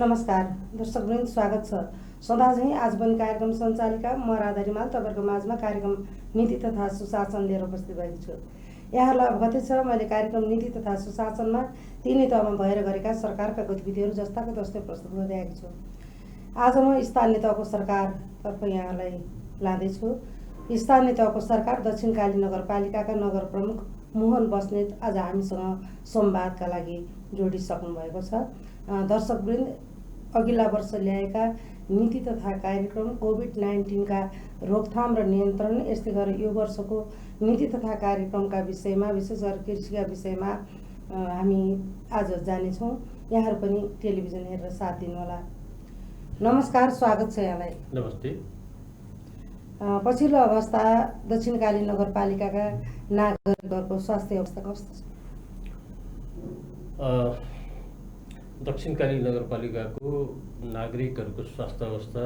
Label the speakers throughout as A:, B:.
A: नमस्कार दर्शकवृन्द, स्वागत छ। सदा झैँ आज पनि कार्यक्रम सञ्चालिका म राधा रिमाल तपाईँहरूको माझमा कार्यक्रम नीति तथा सुशासन लिएर उपस्थित भएको छु। यहाँहरूलाई अवगतै छ, मैले कार्यक्रम नीति तथा सुशासनमा तीनै तहमा भएर गरेका सरकारका गतिविधिहरू जस्ताको तस्तै प्रस्तुत गर्दै आएको छु। आज म स्थानीय तहको सरकारतर्फ यहाँलाई लाँदैछु। स्थानीय तहको सरकार दक्षिणकाली नगरपालिकाका नगर प्रमुख मोहन बस्नेत आज हामीसँग संवादका लागि जोडिसक्नु भएको छ। दर्शकवृन्द, अघिल्ला वर्ष ल्याएका नीति तथा कार्यक्रम कोभिड-19 का रोकथाम र नियन्त्रण, यस्तै गरेर यो वर्षको नीति तथा कार्यक्रमका विषयमा, विशेष गरेर कृषिका विषयमा हामी आज जानेछौँ। यहाँहरू पनि टेलिभिजन हेरेर साथ दिनुहोला। नमस्कार, स्वागत छ यहाँलाई।
B: नमस्ते।
A: पछिल्लो अवस्था दक्षिणकाली नगरपालिकाका नागरिकहरूको स्वास्थ्य अवस्था कस्तो छ?
B: दक्षिणकाली नगरपालिकाको नागरिकहरूको स्वास्थ्य अवस्था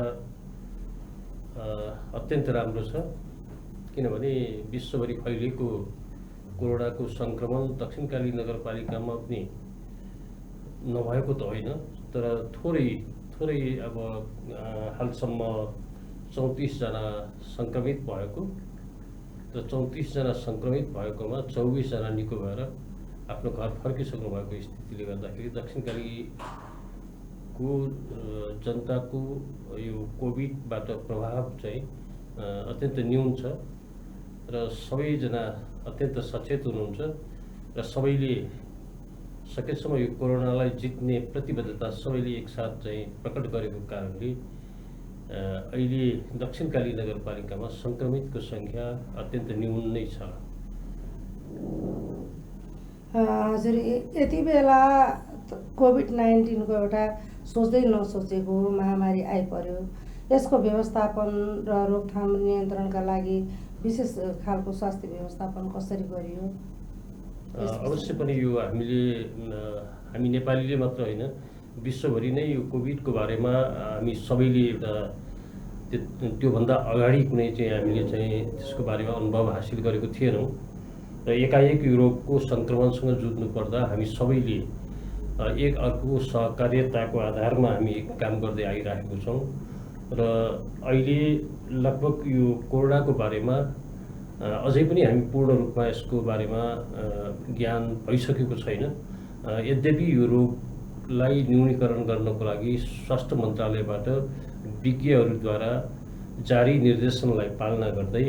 B: अत्यन्त राम्रो छ, किनभने विश्वभरि फैलिएको कोरोनाको सङ्क्रमण दक्षिणकाली नगरपालिकामा पनि नभएको त होइन, तर थोरै अब हालसम्म 34 जना सङ्क्रमित भएको र 34 जना सङ्क्रमित भएकोमा 24 जना निको भएर आफ्नो घर फर्किसक्नु भएको स्थितिले गर्दाखेरि दक्षिणकालीको जनताको यो कोभिडबाट प्रभाव चाहिँ अत्यन्त न्यून छ र सबैजना अत्यन्त सचेत हुनुहुन्छ र सबैले सकेसम्म यो कोरोनालाई जित्ने प्रतिबद्धता सबैले एकसाथ चाहिँ प्रकट गरेको कारणले अहिले दक्षिणकाली नगरपालिकामा सङ्क्रमितको सङ्ख्या अत्यन्त न्यून नै छ।
A: हजुर, यति बेला कोभिड-19 को एउटा सोच्दै नसोचेको महामारी आइपर्यो। यसको व्यवस्थापन र रोकथाम नियन्त्रणका लागि विशेष खालको स्वास्थ्य व्यवस्थापन कसरी गरियो?
B: अवश्य पनि यो हामी नेपालीले मात्र होइन, विश्वभरि नै यो कोभिडको बारेमा हामी सबैले एउटा त्योभन्दा अगाडि कुनै चाहिँ हामीले चाहिँ त्यसको बारेमा अनुभव हासिल गरेको थिएनौँ र एकाएक यो रोगको सङ्क्रमणसँग जुझ्नु पर्दा हामी सबैले एक अर्को सहकार्यताको आधारमा हामी काम गर्दै आइरहेको छौँ र अहिले लगभग यो कोरोनाको बारेमा अझै पनि हामी पूर्ण रूपमा यसको बारेमा ज्ञान भइसकेको छैन। यद्यपि यो रोगलाई न्यूनीकरण गर्नको लागि स्वास्थ्य मन्त्रालयबाट विज्ञहरूद्वारा जारी निर्देशनलाई पालना गर्दै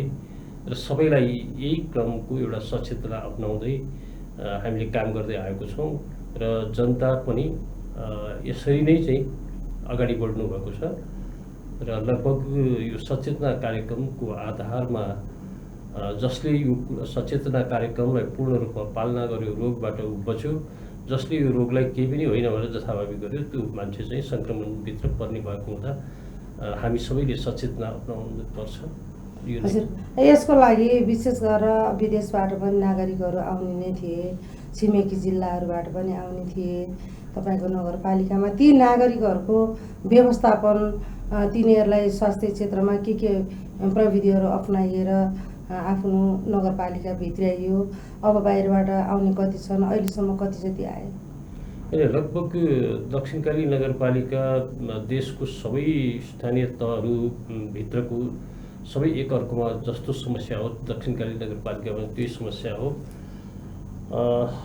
B: र सबैलाई यही क्रमको एउटा सचेतना अपनाउँदै हामीले काम गर्दै आएको छौँ र जनता पनि यसरी नै चाहिँ अगाडि बढ्नु भएको छ र लगभग यो सचेतना कार्यक्रमको आधारमा जसले यो सचेतना कार्यक्रमलाई पूर्ण रूपमा पालना गर्यो, रोगबाट बच्यो, जसले यो रोगलाई केही पनि होइन भनेर जथाभावी गर्यो, त्यो मान्छे चाहिँ सङ्क्रमणभित्र पर्ने भएको हुँदा हामी सबैले सचेतना अपनाउनु पर्छ।
A: हजुर, यसको लागि विशेष गरेर विदेशबाट पनि नागरिकहरू आउने नै थिए, छिमेकी जिल्लाहरूबाट पनि आउने थिए तपाईँको नगरपालिकामा। ती नागरिकहरूको व्यवस्थापन, तिनीहरूलाई स्वास्थ्य क्षेत्रमा के प्रविधिहरू अपनाइएर आफ्नो नगरपालिका भित्राइयो? अब बाहिरबाट आउने कति छन्? अहिलेसम्म कति जति आए?
B: लगभग दक्षिणकाली नगरपालिका देशको सबै स्थानीय तहहरूभित्रको सबै एक अर्कोमा जस्तो समस्या हो, दक्षिणकाली नगरपालिकामा त्यही समस्या हो।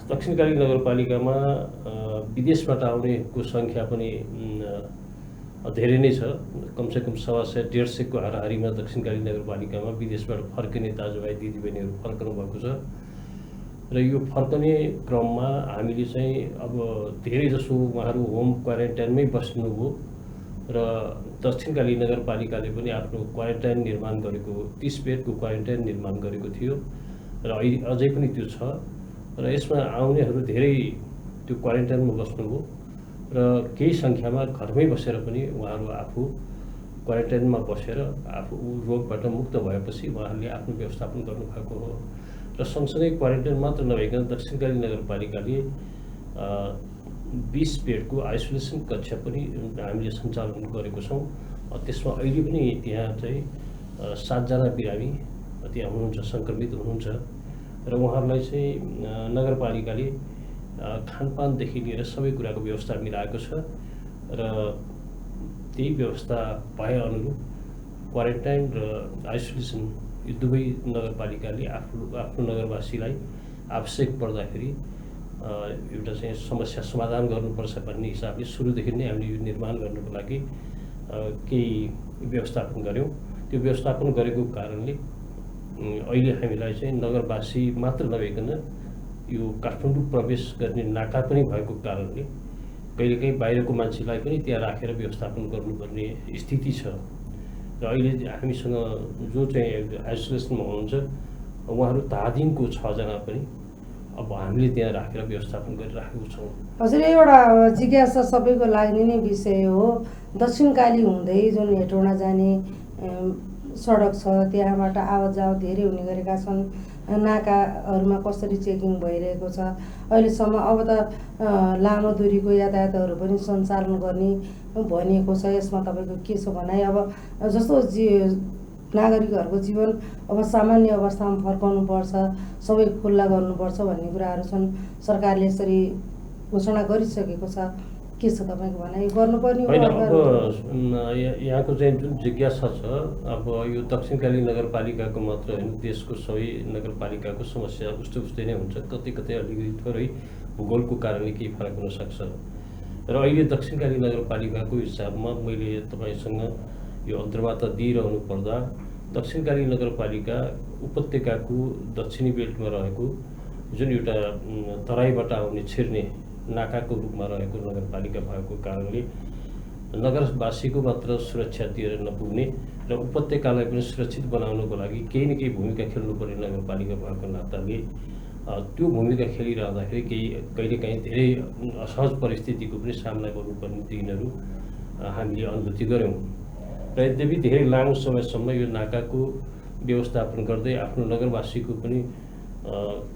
B: दक्षिणकाली नगरपालिकामा विदेशबाट आउनेको सङ्ख्या पनि धेरै नै छ। कमसेकम 100-150 को हाराहारीमा दक्षिणकाली नगरपालिकामा विदेशबाट फर्किने दाजुभाइ दिदीबहिनीहरू फर्कनु भएको छ र यो फर्कने क्रममा हामीले चाहिँ अब धेरै जसो उहाँहरू होम क्वारेन्टाइनमै बस्नुभयो र दक्षिणकाली नगरपालिकाले पनि आफ्नो क्वारेन्टाइन निर्माण गरेको 30 बेडको क्वारेन्टाइन निर्माण गरेको थियो र अझै पनि त्यो छ र यसमा आउनेहरू धेरै त्यो क्वारेन्टाइनमा बस्नुभयो र केही सङ्ख्यामा घरमै बसेर पनि उहाँहरू आफू क्वारेन्टाइनमा बसेर आफू रोगबाट मुक्त भएपछि उहाँहरूले आफ्नो व्यवस्थापन गर्नुभएको हो र सँगसँगै क्वारेन्टाइन मात्र नभइकन दक्षिणकाली नगरपालिकाले 20 बेडको आइसोलेसन कक्ष पनि हामीले सञ्चालन गरेको छौँ। त्यसमा अहिले पनि त्यहाँ चाहिँ 7 जना बिरामी त्यहाँ हुनुहुन्छ, सङ्क्रमित हुनुहुन्छ र उहाँहरूलाई चाहिँ नगरपालिकाले खानपानदेखि लिएर सबै कुराको व्यवस्था मिलाएको छ र त्यही व्यवस्था भए अनुरूप क्वारेन्टाइन र आइसोलेसन यो दुवै नगरपालिकाले आफ्नो नगरवासीलाई आवश्यक पर्दाखेरि एउटा चाहिँ समस्या समाधान गर्नुपर्छ भन्ने हिसाबले सुरुदेखि नै हामीले यो निर्माण गर्नको लागि केही व्यवस्थापन गऱ्यौँ। त्यो व्यवस्थापन गरेको कारणले अहिले हामीलाई चाहिँ नगरवासी मात्र नभइकन यो काठमाडौँ प्रवेश गर्ने नाका पनि भएको कारणले कहिलेकाहीँ बाहिरको मान्छेलाई पनि त्यहाँ राखेर व्यवस्थापन गर्नुपर्ने स्थिति छ। र अहिले हामीसँग जो चाहिँ आइसोलेसनमा हुनुहुन्छ उहाँहरू तादिनको 6 जना पनि अब हामीले त्यहाँ राखेर व्यवस्थापन गरिराखेको छौँ।
A: हजुर, एउटा जिज्ञासा सबैको लाग्ने नै विषय हो। दक्षिणकाली हुँदै जुन हेटौँडा जाने सडक छ त्यहाँबाट आवत जावत धेरै हुने गरेका छन्। नाकाहरूमा कसरी चेकिङ भइरहेको छ अहिलेसम्म। अब त लामो दूरीको यातायातहरू पनि सञ्चालन गर्ने भनिएको छ। यसमा तपाईँको के छ भनाइ? अब जस्तो नागरिकहरूको जीवन अब सामान्य अवस्थामा फर्काउनु पर्छ, सबै खुल्ला गर्नुपर्छ भन्ने कुराहरू छन्। सरकारले यसरी घोषणा गरिसकेको छ, के छ तपाईँको भनाइ? गर्नुपर्ने हो?
B: अब यहाँको चाहिँ जुन जिज्ञासा छ, अब यो दक्षिणकाली नगरपालिकाको मात्र होइन, देशको सबै नगरपालिकाको समस्या उस्तै नै हुन्छ। कतै कतै अलिकति थोरै भूगोलको कारणले केही फरक हुन सक्छ। र अहिले दक्षिणकाली नगरपालिकाको हिसाबमा मैले तपाईँसँग यो अन्तर्वार्ता दिइरहनु पर्दा दक्षिणकाली नगरपालिका उपत्यकाको दक्षिणी बेल्टमा रहेको जुन एउटा तराईबाट आउने छिर्ने नाकाको रूपमा रहेको नगरपालिका भएको कारणले नगरवासीको मात्र सुरक्षा दिएर नपुग्ने र उपत्यकालाई पनि सुरक्षित बनाउनको लागि केही न केही भूमिका खेल्नुपर्ने नगरपालिका भएको नाताले त्यो भूमिका खेलिरहँदाखेरि कहिलेकाहीँ धेरै असहज परिस्थितिको पनि सामना गर्नुपर्ने दिनहरू हामीले अनुभूति गऱ्यौँ। र यद्यपि धेरै लामो समयसम्म यो नाकाको व्यवस्थापन गर्दै आफ्नो नगरवासीको पनि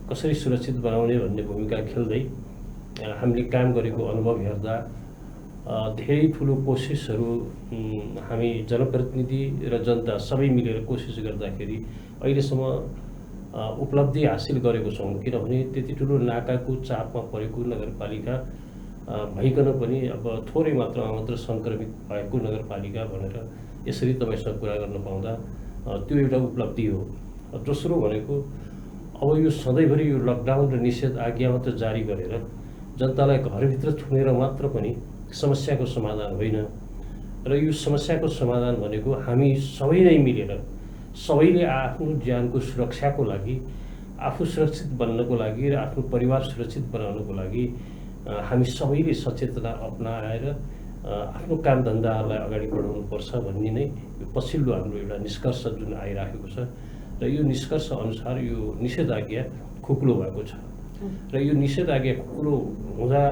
B: कसरी सुरक्षित बनाउने भन्ने भूमिका खेल्दै हामीले काम गरेको अनुभव हेर्दा धेरै ठुलो कोसिसहरू हामी जनप्रतिनिधि र जनता सबै मिलेर कोसिस गर्दाखेरि अहिलेसम्म उपलब्धि हासिल गरेको छौँ। किनभने त्यति ठुलो नाकाको चापमा परेको नगरपालिका भइकन पनि अब थोरै मात्रामा मात्र सङ्क्रमित भएको नगरपालिका भनेर यसरी तपाईँसँग कुरा गर्न पाउँदा त्यो एउटा उपलब्धि हो। दोस्रो भनेको अब यो सधैँभरि यो लकडाउन र निषेध आज्ञा मात्र जारी गरेर जनतालाई घरभित्र थुनेर मात्र पनि समस्याको समाधान होइन। र यो समस्याको समाधान भनेको हामी सबै नै मिलेर सबैले आफ्नो ज्यानको सुरक्षाको लागि, आफू सुरक्षित बन्नको लागि र आफ्नो परिवार सुरक्षित बनाउनको लागि हामी सबैले सचेतना अपनाएर आफ्नो काम धन्दाहरूलाई अगाडि बढाउनुपर्छ भन्ने नै यो पछिल्लो हाम्रो एउटा निष्कर्ष जुन आइराखेको छ। र यो निष्कर्ष अनुसार यो निषेधाज्ञा खुकुलो भएको छ। र यो निषेधाज्ञा खुकुलो हुँदा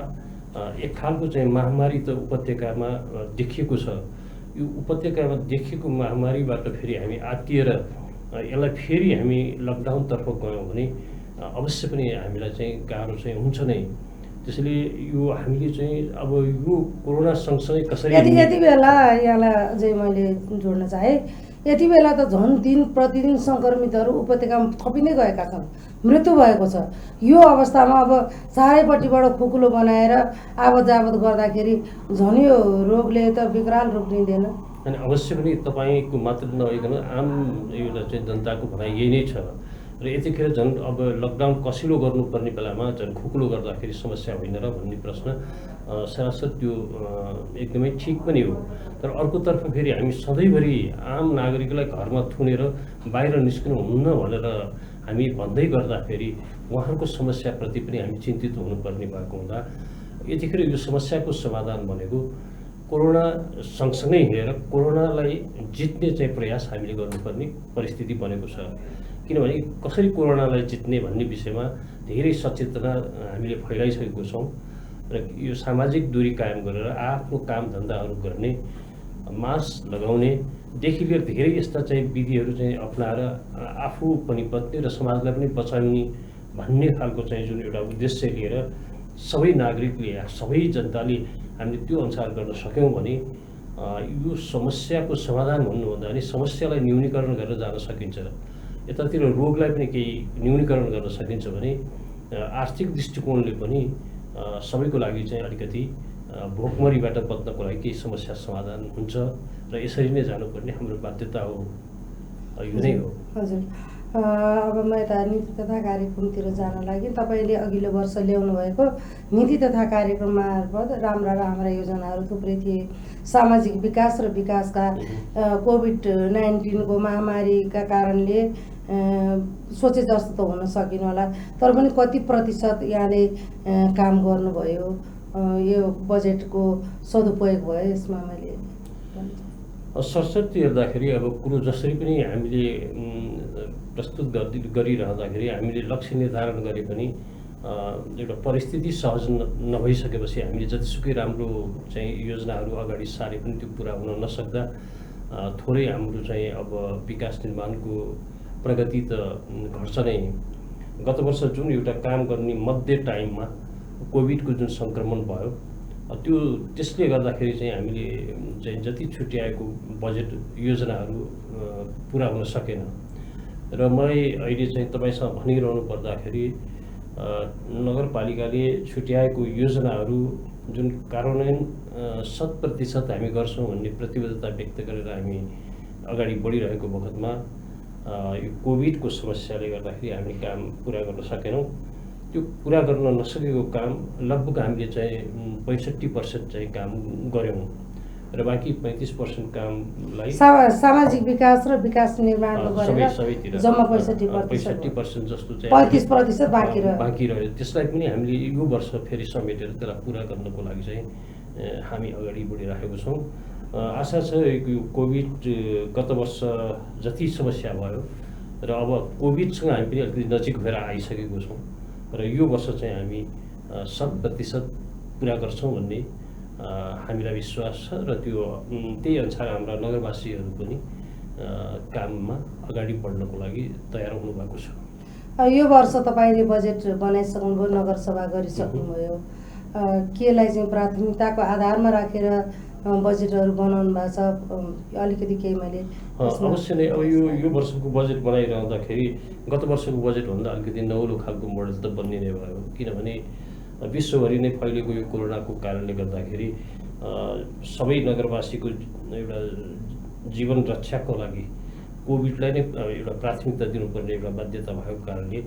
B: एक खालको चाहिँ महामारी त उपत्यकामा देखिएको छ। यो उपत्यकामा देखिएको महामारीबाट फेरि हामी आत्तिएर यसलाई फेरि हामी लकडाउनतर्फ गयौँ भने अवश्य पनि हामीलाई चाहिँ गाह्रो चाहिँ हुन्छ नै। त्यसैले यो हामीले चाहिँ अब यो कोरोना सँगसँगै कसरी
A: यति बेला यहाँलाई अझै मैले जोड्न चाहेँ, यति बेला त झन् दिन प्रतिदिन सङ्क्रमितहरू उपत्यकामा थपिँदै गएका छन्, मृत्यु भएको छ। यो अवस्थामा अब चारैपट्टिबाट खुकुलो बनाएर आवत जावत गर्दाखेरि झन् यो रोगले त विकराल रूप लिँदैन।
B: अनि अवश्य पनि तपाईँको मात्र नभइकन आम एउटा चाहिँ जनताको भनाइ यही नै छ। र यतिखेर झन् अब लकडाउन कसिलो गर्नुपर्ने बेलामा झन् खुकुलो गर्दाखेरि समस्या होइन र भन्ने प्रश्न सरासर त्यो एकदमै ठिक पनि हो। तर अर्कोतर्फ फेरि हामी सधैँभरि आम नागरिकलाई घरमा थुनेर बाहिर निस्कनु हुन्न भनेर हामी भन्दै गर्दाखेरि उहाँहरूको समस्याप्रति पनि हामी चिन्तित हुनुपर्ने भएको हुँदा यतिखेर यो समस्याको समाधान भनेको कोरोना सँगसँगै हिँडेर कोरोनालाई जित्ने चाहिँ प्रयास हामीले गर्नुपर्ने परिस्थिति बनेको छ। किनभने कसरी कोरोनालाई जित्ने भन्ने विषयमा धेरै सचेतना हामीले फैलाइसकेको छौँ। र यो सामाजिक दूरी कायम गरेर आफ्नो काम धन्दाहरू गर्ने, मास्क लगाउनेदेखि लिएर धेरै यस्ता चाहिँ विधिहरू चाहिँ अपनाएर आफू पनि बच्ने र समाजलाई पनि बचाउने भन्ने खालको चाहिँ जुन एउटा उद्देश्य लिएर सबै नागरिकले, सबै जनताले हामीले त्यो अनुसार गर्न सक्यौँ भने यो समस्याको समाधान भन्नुभन्दा पनि समस्यालाई न्यूनीकरण गरेर जान सकिन्छ। यतातिर रोगलाई पनि केही न्यूनीकरण गर्न सकिन्छ भने आर्थिक दृष्टिकोणले पनि सबैको लागि चाहिँ अलिकति भोकमरीबाट बच्नको लागि केही समस्या समाधान हुन्छ र यसरी नै जानुपर्ने हाम्रो बाध्यता हो, यो नै हो।
A: हजुर, अब म यता नीति तथा कार्यक्रमतिर जान लागि तपाईँले अघिल्लो वर्ष ल्याउनु भएको नीति तथा कार्यक्रम मार्फत राम्रा योजनाहरू थुप्रै थिए। सामाजिक विकास र विकासका कोभिड-19 महामारीका कारणले सोचे जस्तो त हुन सकिन होला, तर पनि कति प्रतिशत यहाँले काम गर्नुभयो, यो बजेटको सदुपयोग भयो यसमा मैले
B: सरस्वती हेर्दाखेरि अब कुरो जसरी पनि हामीले प्रस्तुत गरिरहँदाखेरि हामीले लक्ष्य निर्धारण गरे पनि एउटा परिस्थिति सहज नभइसकेपछि हामीले जतिसुकै राम्रो चाहिँ योजनाहरू अगाडि सारे पनि त्यो पुरा हुन नसक्दा थोरै हाम्रो चाहिँ अब विकास निर्माणको प्रगति त घट्छ नै। गत वर्ष जुन एउटा काम गर्ने मध्य टाइममा कोभिडको जुन सङ्क्रमण भयो त्यसले गर्दाखेरि चाहिँ हामीले चाहिँ जति छुट्याएको बजेट योजनाहरू पुरा हुन सकेन र मैले अहिले चाहिँ तपाईँसँग भनिरहनु पर्दाखेरि नगरपालिकाले छुट्याएको योजनाहरू जुन कार्यान्वयन 100% हामी गर्छौँ भन्ने प्रतिबद्धता व्यक्त गरेर हामी अगाडि बढिरहेको बखतमा यो कोभिडको समस्याले गर्दाखेरि हामी काम पुरा गर्न सकेनौँ। त्यो पुरा गर्न नसकेको काम लगभग हामीले चाहिँ 65% चाहिँ काम गऱ्यौँ र बाँकी 35% कामलाई
A: सामाजिक विकास र विकास निर्माणमा गरेर
B: सबैतिर
A: जम्मा 65%
B: जस्तो चाहिँ
A: 35% बाँकी
B: रह्यो। त्यसलाई पनि हामीले यो वर्ष फेरि समेटेर त्यसलाई पुरा गर्नको लागि चाहिँ हामी अगाडि बढिरहेको छौँ। आशा छ यो कोभिड गत वर्ष जति समस्या भयो र अब कोभिडसँग हामी पनि अलिकति नजिक भएर आइसकेको छौँ र यो वर्ष चाहिँ हामी 100% पुरा गर्छौँ भन्ने हामीलाई विश्वास छ र त्यही अनुसार हाम्रा नगरवासीहरू पनि काममा अगाडि बढ्नको लागि तयार हुनुभएको छ।
A: यो वर्ष तपाईँले बजेट बनाइसक्नुभयो, नगरसभा गरिसक्नुभयो, केलाई चाहिँ प्राथमिकताको आधारमा राखेर बजेटहरू बनाउनु भएको छ? अलिकति केही मैले
B: अवश्य नै अब यो वर्षको बजेट बनाइरहँदाखेरि गत वर्षको बजेटभन्दा अलिकति नौलो खालको मोडल त बन्ने नै भयो, किनभने विश्वभरि नै फैलेको यो कोरोनाको कारणले गर्दाखेरि सबै नगरवासीको एउटा जीवन रक्षाको लागि कोभिडलाई नै एउटा प्राथमिकता दिनुपर्ने एउटा बाध्यता भएको कारणले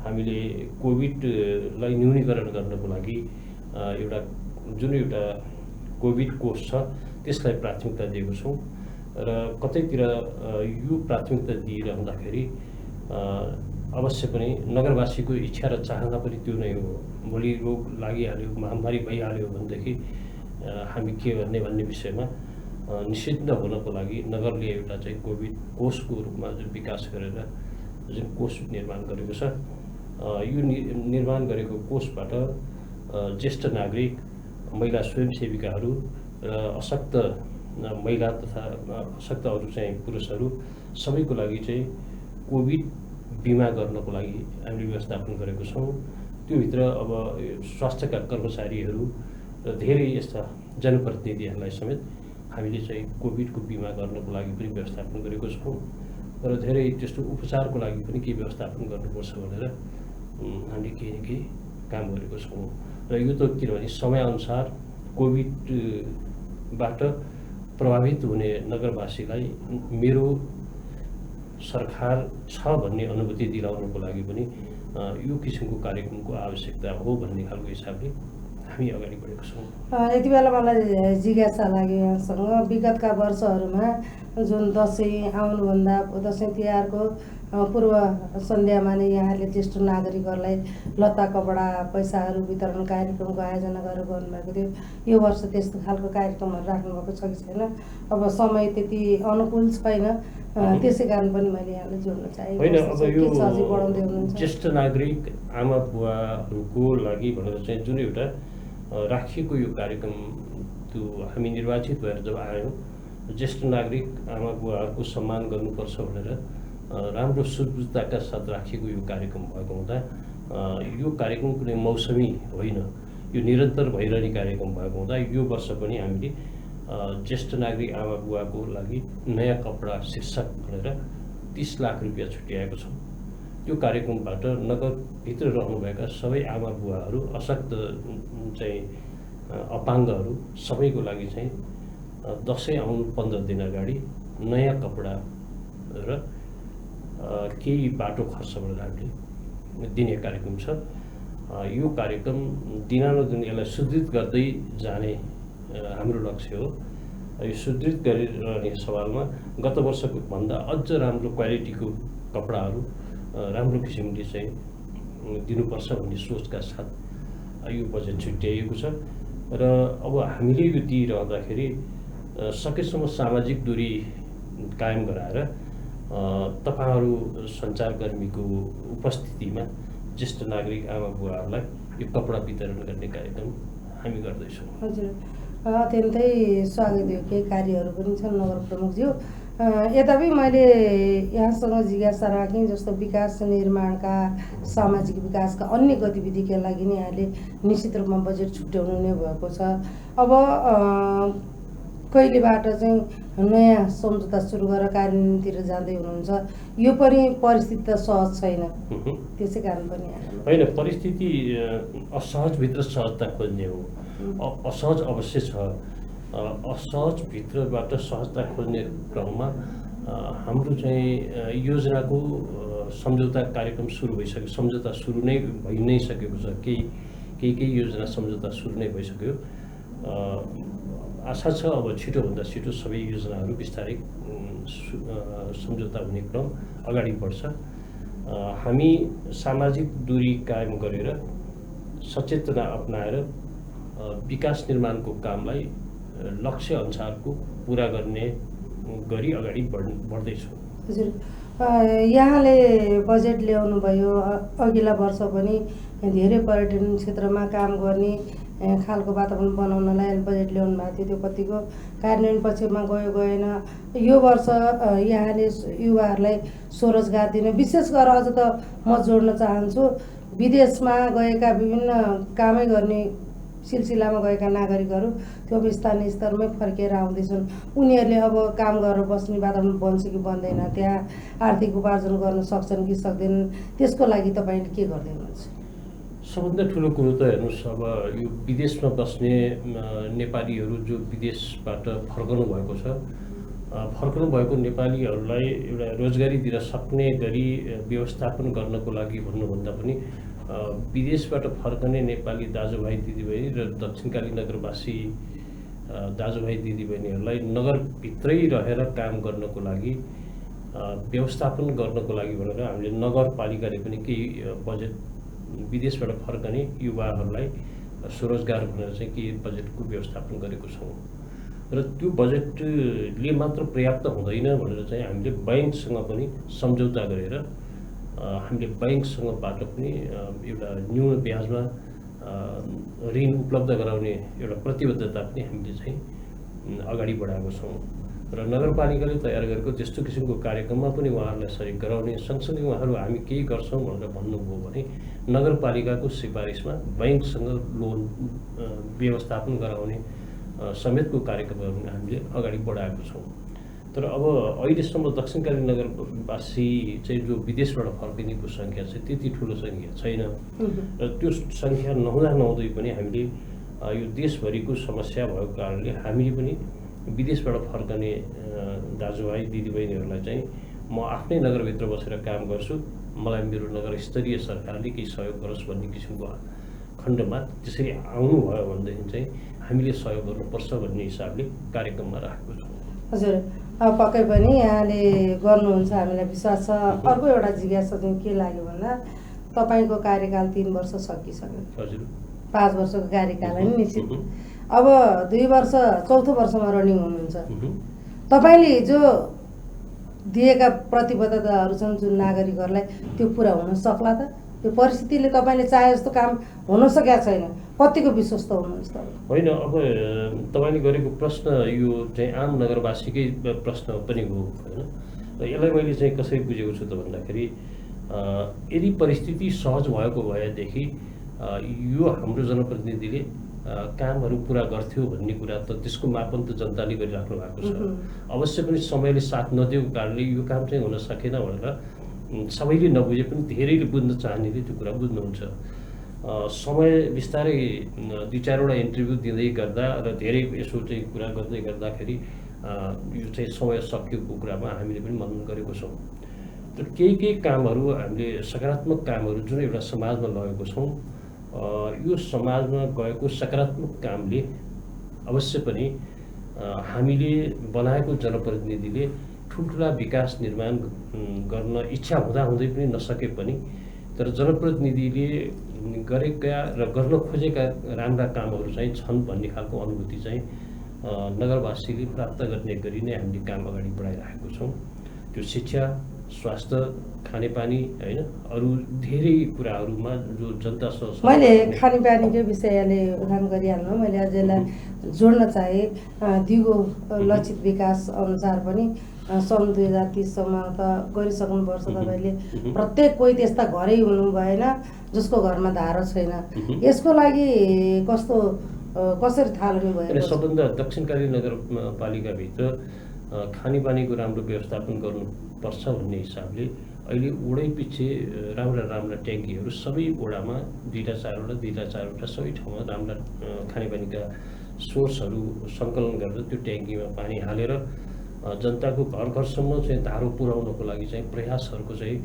B: हामीले कोभिडलाई न्यूनीकरण गर्नको लागि एउटा कोभिड कोष छ त्यसलाई प्राथमिकता दिएको छौँ र कतैतिर यो प्राथमिकता दिइरहँदाखेरि अवश्य पनि नगरवासीको इच्छा र चाहना पनि त्यो नै हो। भोलि रोग लागिहाल्यो, महामारी भइहाल्यो भनेदेखि हामी के गर्ने भन्ने विषयमा निषिद्ध हुनको लागि नगरले एउटा चाहिँ कोभिड कोषको रूपमा जुन विकास गरेर जुन कोष निर्माण गरेको छ, यो निर्माण गरेको कोषबाट ज्येष्ठ नागरिक, महिला स्वयंसेविकाहरू र अशक्त महिला तथा अशक्त अरू चाहिँ पुरुषहरू सबैको लागि चाहिँ कोभिड बिमा गर्नको लागि हामीले व्यवस्थापन गरेको छौँ। त्योभित्र अब स्वास्थ्यका कर्मचारीहरू र धेरै यस्ता जनप्रतिनिधिहरूलाई समेत हामीले चाहिँ कोभिडको बिमा गर्नको लागि पनि व्यवस्थापन गरेको छौँ र धेरै त्यस्तो उपचारको लागि पनि केही व्यवस्थापन गर्नुपर्छ भनेर हामीले केही न केही काम गरेको छौँ र यो त किनभने समयअनुसार कोभिडबाट प्रभावित हुने नगरवासीलाई मेरो सरकार छ भन्ने अनुभूति दिलाउनको लागि पनि यो किसिमको कार्यक्रमको आवश्यकता हो भन्ने खालको हिसाबले हामी अगाडि बढेको छौँ।
A: यति बेला मलाई जिज्ञासा लाग्यो यहाँसँग, विगतका वर्षहरूमा जुन दसैँ आउनुभन्दा दसैँ तिहारको पूर्व सन्ध्यामा नै यहाँहरूले ज्येष्ठ नागरिकहरूलाई लत्ता कपडा पैसाहरू वितरण कार्यक्रमको आयोजना गरेर गर्नुभएको थियो। यो वर्ष त्यस्तो खालको कार्यक्रमहरू राख्नुभएको छ कि छैन? अब समय त्यति अनुकूल छैन, त्यसै कारण पनि मैले यहाँलाई जोड्न चाहेँ।
B: होइन, अब यो ज्येष्ठ नागरिक आमा बुवाहरूको लागि भनेर चाहिँ जुन एउटा राखिएको यो कार्यक्रम त्यो हामी निर्वाचित भएर जब आयौँ, ज्येष्ठ नागरिक आमा बुवाहरूको सम्मान गर्नुपर्छ भनेर राम्रो सुविधाका साथ राखिएको यो कार्यक्रम भएको हुँदा यो कार्यक्रम कुनै मौसमी होइन, यो निरन्तर भइरहने कार्यक्रम भएको हुँदा यो वर्ष पनि हामीले ज्येष्ठ नागरिक आमा बुवाको लागि नयाँ कपडा शीर्षक भनेर 30 लाख रुपियाँ छुट्याएको छौँ। त्यो कार्यक्रमबाट नगरभित्र रहनुभएका सबै आमा बुवाहरू, अशक्त चाहिँ अपाङ्गहरू सबैको लागि चाहिँ दसैँ आउनु 15 दिन अगाडि नयाँ कपडा र केही बाटो खर्चबाट हामीले दिने कार्यक्रम छ। यो कार्यक्रम दिनानुदिन यसलाई सुदृढ गर्दै जाने हाम्रो लक्ष्य हो। यो सुदृढ गरिरहने सवालमा गत वर्षको भन्दा अझ राम्रो क्वालिटीको कपडाहरू राम्रो किसिमले चाहिँ दिनुपर्छ भन्ने सोचका साथ यो बजेट छुट्याइएको छ। र अब हामीले यो दिइरहँदाखेरि सकेसम्म सामाजिक दूरी कायम गराएर तपाईँहरू सञ्चारकर्मीको उपस्थितिमा ज्येष्ठ नागरिक आमा बुवाहरूलाई यो कपडा वितरण गर्ने कार्यक्रम हामी गर्दैछौँ।
A: हजुर, अत्यन्तै स्वागत योग्य कार्यहरू पनि छन् नगर प्रमुखज्यू। यद्यपि मैले यहाँसँग जिज्ञासा राखेँ जस्तो विकास निर्माणका सामाजिक विकासका अन्य गतिविधिका लागि नै यहाँले निश्चित रूपमा बजेट छुट्याउनु नै भएको छ। अब कहिलेबाट चाहिँ नयाँ सम्झौता सुरु गरेर कार्यान्वयनतिर जाँदै हुनुहुन्छ? यो पनि परिस्थिति त सहज छैन, त्यसै कारण पनि
B: होइन, परिस्थिति असहजभित्र सहजता खोज्ने हो। असहज अवश्य छ। असहज भित्रबाट सहजता खोज्ने क्रममा हाम्रो चाहिँ योजनाको सम्झौता कार्यक्रम सुरु भइसक्यो। सम्झौता सुरु नै भइ नै सकेको छ। केही योजना सम्झौता सुरु नै भइसक्यो। आशा छ अब छिटोभन्दा छिटो सबै योजनाहरू बिस्तारै सम्झौता हुने क्रम अगाडि बढ्छ। हामी सामाजिक दूरी कायम गरेर सचेतना अपनाएर विकास निर्माणको कामलाई लक्ष्य अनुसारको पुरा गर्ने गरी अगाडि बढ्दैछौँ।
A: हजुर, यहाँले बजेट ल्याउनु भयो। अघिल्ला वर्ष पनि धेरै पर्यटन क्षेत्रमा काम गर्ने खालको वातावरण बनाउनलाई बजेट ल्याउनु भएको थियो। त्यो कतिको कार्यान्वयन पक्षमा गयो गएन। यो वर्ष यहाँले युवाहरूलाई स्वरोजगार दिने, विशेष गरेर अझ त म जोड्न चाहन्छु विदेशमा गएका विभिन्न कामै गर्ने सिलसिलामा गएका नागरिकहरू त्यो अब स्थानीय स्तरमै फर्केर आउँदैछन्। उनीहरूले अब काम गरेर बस्ने वातावरण बन्छ कि बन्दैन, त्यहाँ आर्थिक उपार्जन गर्न सक्छन् कि सक्दैनन्, त्यसको लागि तपाईँले के गर्दै हुनुहुन्छ?
B: सबभन्दा ठुलो कुरो त हेर्नुहोस्, अब यो विदेशमा बस्ने नेपालीहरू जो विदेशबाट फर्कनु भएको छ, फर्कनु भएको नेपालीहरूलाई एउटा रोजगारी दिन सक्ने गरी व्यवस्थापन गर्नको लागि भन्नुभन्दा पनि विदेशबाट फर्कने नेपाली दाजुभाइ दिदीबहिनी र दक्षिणकाली नगरवासी दाजुभाइ दिदीबहिनीहरूलाई नगरभित्रै रहेर काम गर्नको लागि व्यवस्थापन गर्नको लागि भनेर हामीले नगरपालिकाले पनि केही बजेट विदेशबाट फर्कने युवाहरूलाई स्वरोजगार भनेर चाहिँ केही बजेटको व्यवस्थापन गरेको छौँ। र त्यो बजेटले मात्र पर्याप्त हुँदैन भनेर चाहिँ हामीले बैंकसँग पनि सम्झौता गरेर हामीले बैंकसँगबाट पनि एउटा न्यून ब्याजमा ऋण उपलब्ध गराउने एउटा प्रतिबद्धता पनि हामीले चाहिँ अगाडि बढाएको छौँ। र नगरपालिकाले तयार गरेको त्यस्तो किसिमको कार्यक्रममा पनि उहाँहरूलाई सहयोग गराउने सँगसँगै उहाँहरू हामी केही गर्छौँ भनेर भन्नुभयो भने नगरपालिकाको सिफारिसमा बैंकसँग लोन व्यवस्थापन गराउने समेतको कार्यक्रमहरू हामीले अगाडि बढाएको छौँ। तर अब अहिलेसम्म दक्षिणकाली नगरवासी चाहिँ जो विदेशबाट फर्किनेको सङ्ख्या चाहिँ त्यति ठुलो सङ्ख्या छैन। र त्यो सङ्ख्या नहुँदै पनि हामीले यो देशभरिको समस्या भएको कारणले हामीले पनि विदेशबाट फर्कने दाजुभाइ दिदीबहिनीहरूलाई चाहिँ म आफ्नै नगरभित्र बसेर काम गर्छु, मलाई मेरो नगर स्तरीय सरकारले केही सहयोग गरोस् भन्ने किसिमको खण्डमा त्यसरी आउनुभयो भनेदेखि चाहिँ हामीले सहयोग गर्नुपर्छ भन्ने हिसाबले कार्यक्रममा राखेको छौँ।
A: हजुर, पक्कै पनि यहाँले गर्नुहुन्छ, हामीलाई विश्वास छ। अर्को एउटा जिज्ञासा चाहिँ के लाग्यो भन्दा तपाईँको कार्यकाल 3 वर्ष सकिसक्यो।
B: हजुर,
A: 5 वर्षको कार्यकाल होइन निश्चित। अब 2 वर्ष, चौथो वर्षमा रनिङ हुनुहुन्छ। तपाईँले जो दिएका प्रतिबद्धताहरू छन् जुन नागरिकहरूलाई, त्यो पुरा हुन सक्ला त? त्यो परिस्थितिले तपाईँले चाहे जस्तो काम हुन सकेका छैन, कतिको विश्वस्त हुनुहुन्छ तपाईँ?
B: होइन, अब तपाईँले गरेको प्रश्न यो चाहिँ आम नगरवासीकै प्रश्न पनि हो होइन। र यसलाई मैले चाहिँ कसरी बुझेको छु त भन्दाखेरि यदि परिस्थिति सहज भएको भएदेखि यो हाम्रो जनप्रतिनिधिले कामहरू पुरा गर्थ्यो भन्ने कुरा त त्यसको मापन त जनताले गरिराख्नु भएको छ। अवश्य पनि समयले साथ नदिएको कारणले यो काम चाहिँ हुन सकेन भनेर सबैले नबुझे पनि धेरैले बुझ्न चाहनेले त्यो कुरा बुझ्नुहुन्छ। समय बिस्तारै 2-4वटा इन्टरभ्यू दिँदै गर्दा र धेरै यसो चाहिँ कुरा गर्दै गर्दाखेरि यो चाहिँ समय सकिएको कुरामा हामीले पनि मनन गरेको छौँ। तर केही कामहरू हामीले सकारात्मक कामहरू जुन एउटा समाजमा लगेको छौँ, यो समाजमा गएको सकारात्मक कामले अवश्य पनि हामीले बनाएको जनप्रतिनिधिले ठुल्ठुला विकास निर्माण गर्न इच्छा हुँदाहुँदै पनि नसके पनि तर जनप्रतिनिधिले गरेका र गर्न खोजेका राम्रा कामहरू चाहिँ छन् भन्ने खालको अनुभूति चाहिँ नगरवासीले प्राप्त गर्ने गरी नै हामीले काम अगाडि बढाइरहेको छौँ। त्यो शिक्षा, स्वास्थ्य, खानेपानी होइन अरू धेरै कुराहरूमा जो जनतासँग
A: मैले खानेपानीकै विषयले उदाहरण गरिहाल्नु, मैले अझ यसलाई जोड्न चाहे दिगो लक्षित विकास अनुसार पनि सन् 2030सम्म त गरिसक्नुपर्छ। तपाईँले प्रत्येक कोही त्यस्ता घरै हुनु भएन जसको घरमा धारो छैन। यसको लागि कसरी थालनी भयो?
B: सबभन्दा दक्षिणकाली नगरपालिकाभित्र खानेपानीको राम्रो व्यवस्थापन गर्नुपर्छ भन्ने हिसाबले अहिले वडै पछि राम्रा ट्याङ्कीहरू सबै वडामा 2-4वटा सबै ठाउँमा राम्रा खानेपानीका सोर्सहरू सङ्कलन गरेर त्यो ट्याङ्कीमा पानी हालेर जनताको घर घरसम्म चाहिँ धारो पुर्याउनको लागि चाहिँ प्रयासहरूको चाहिँ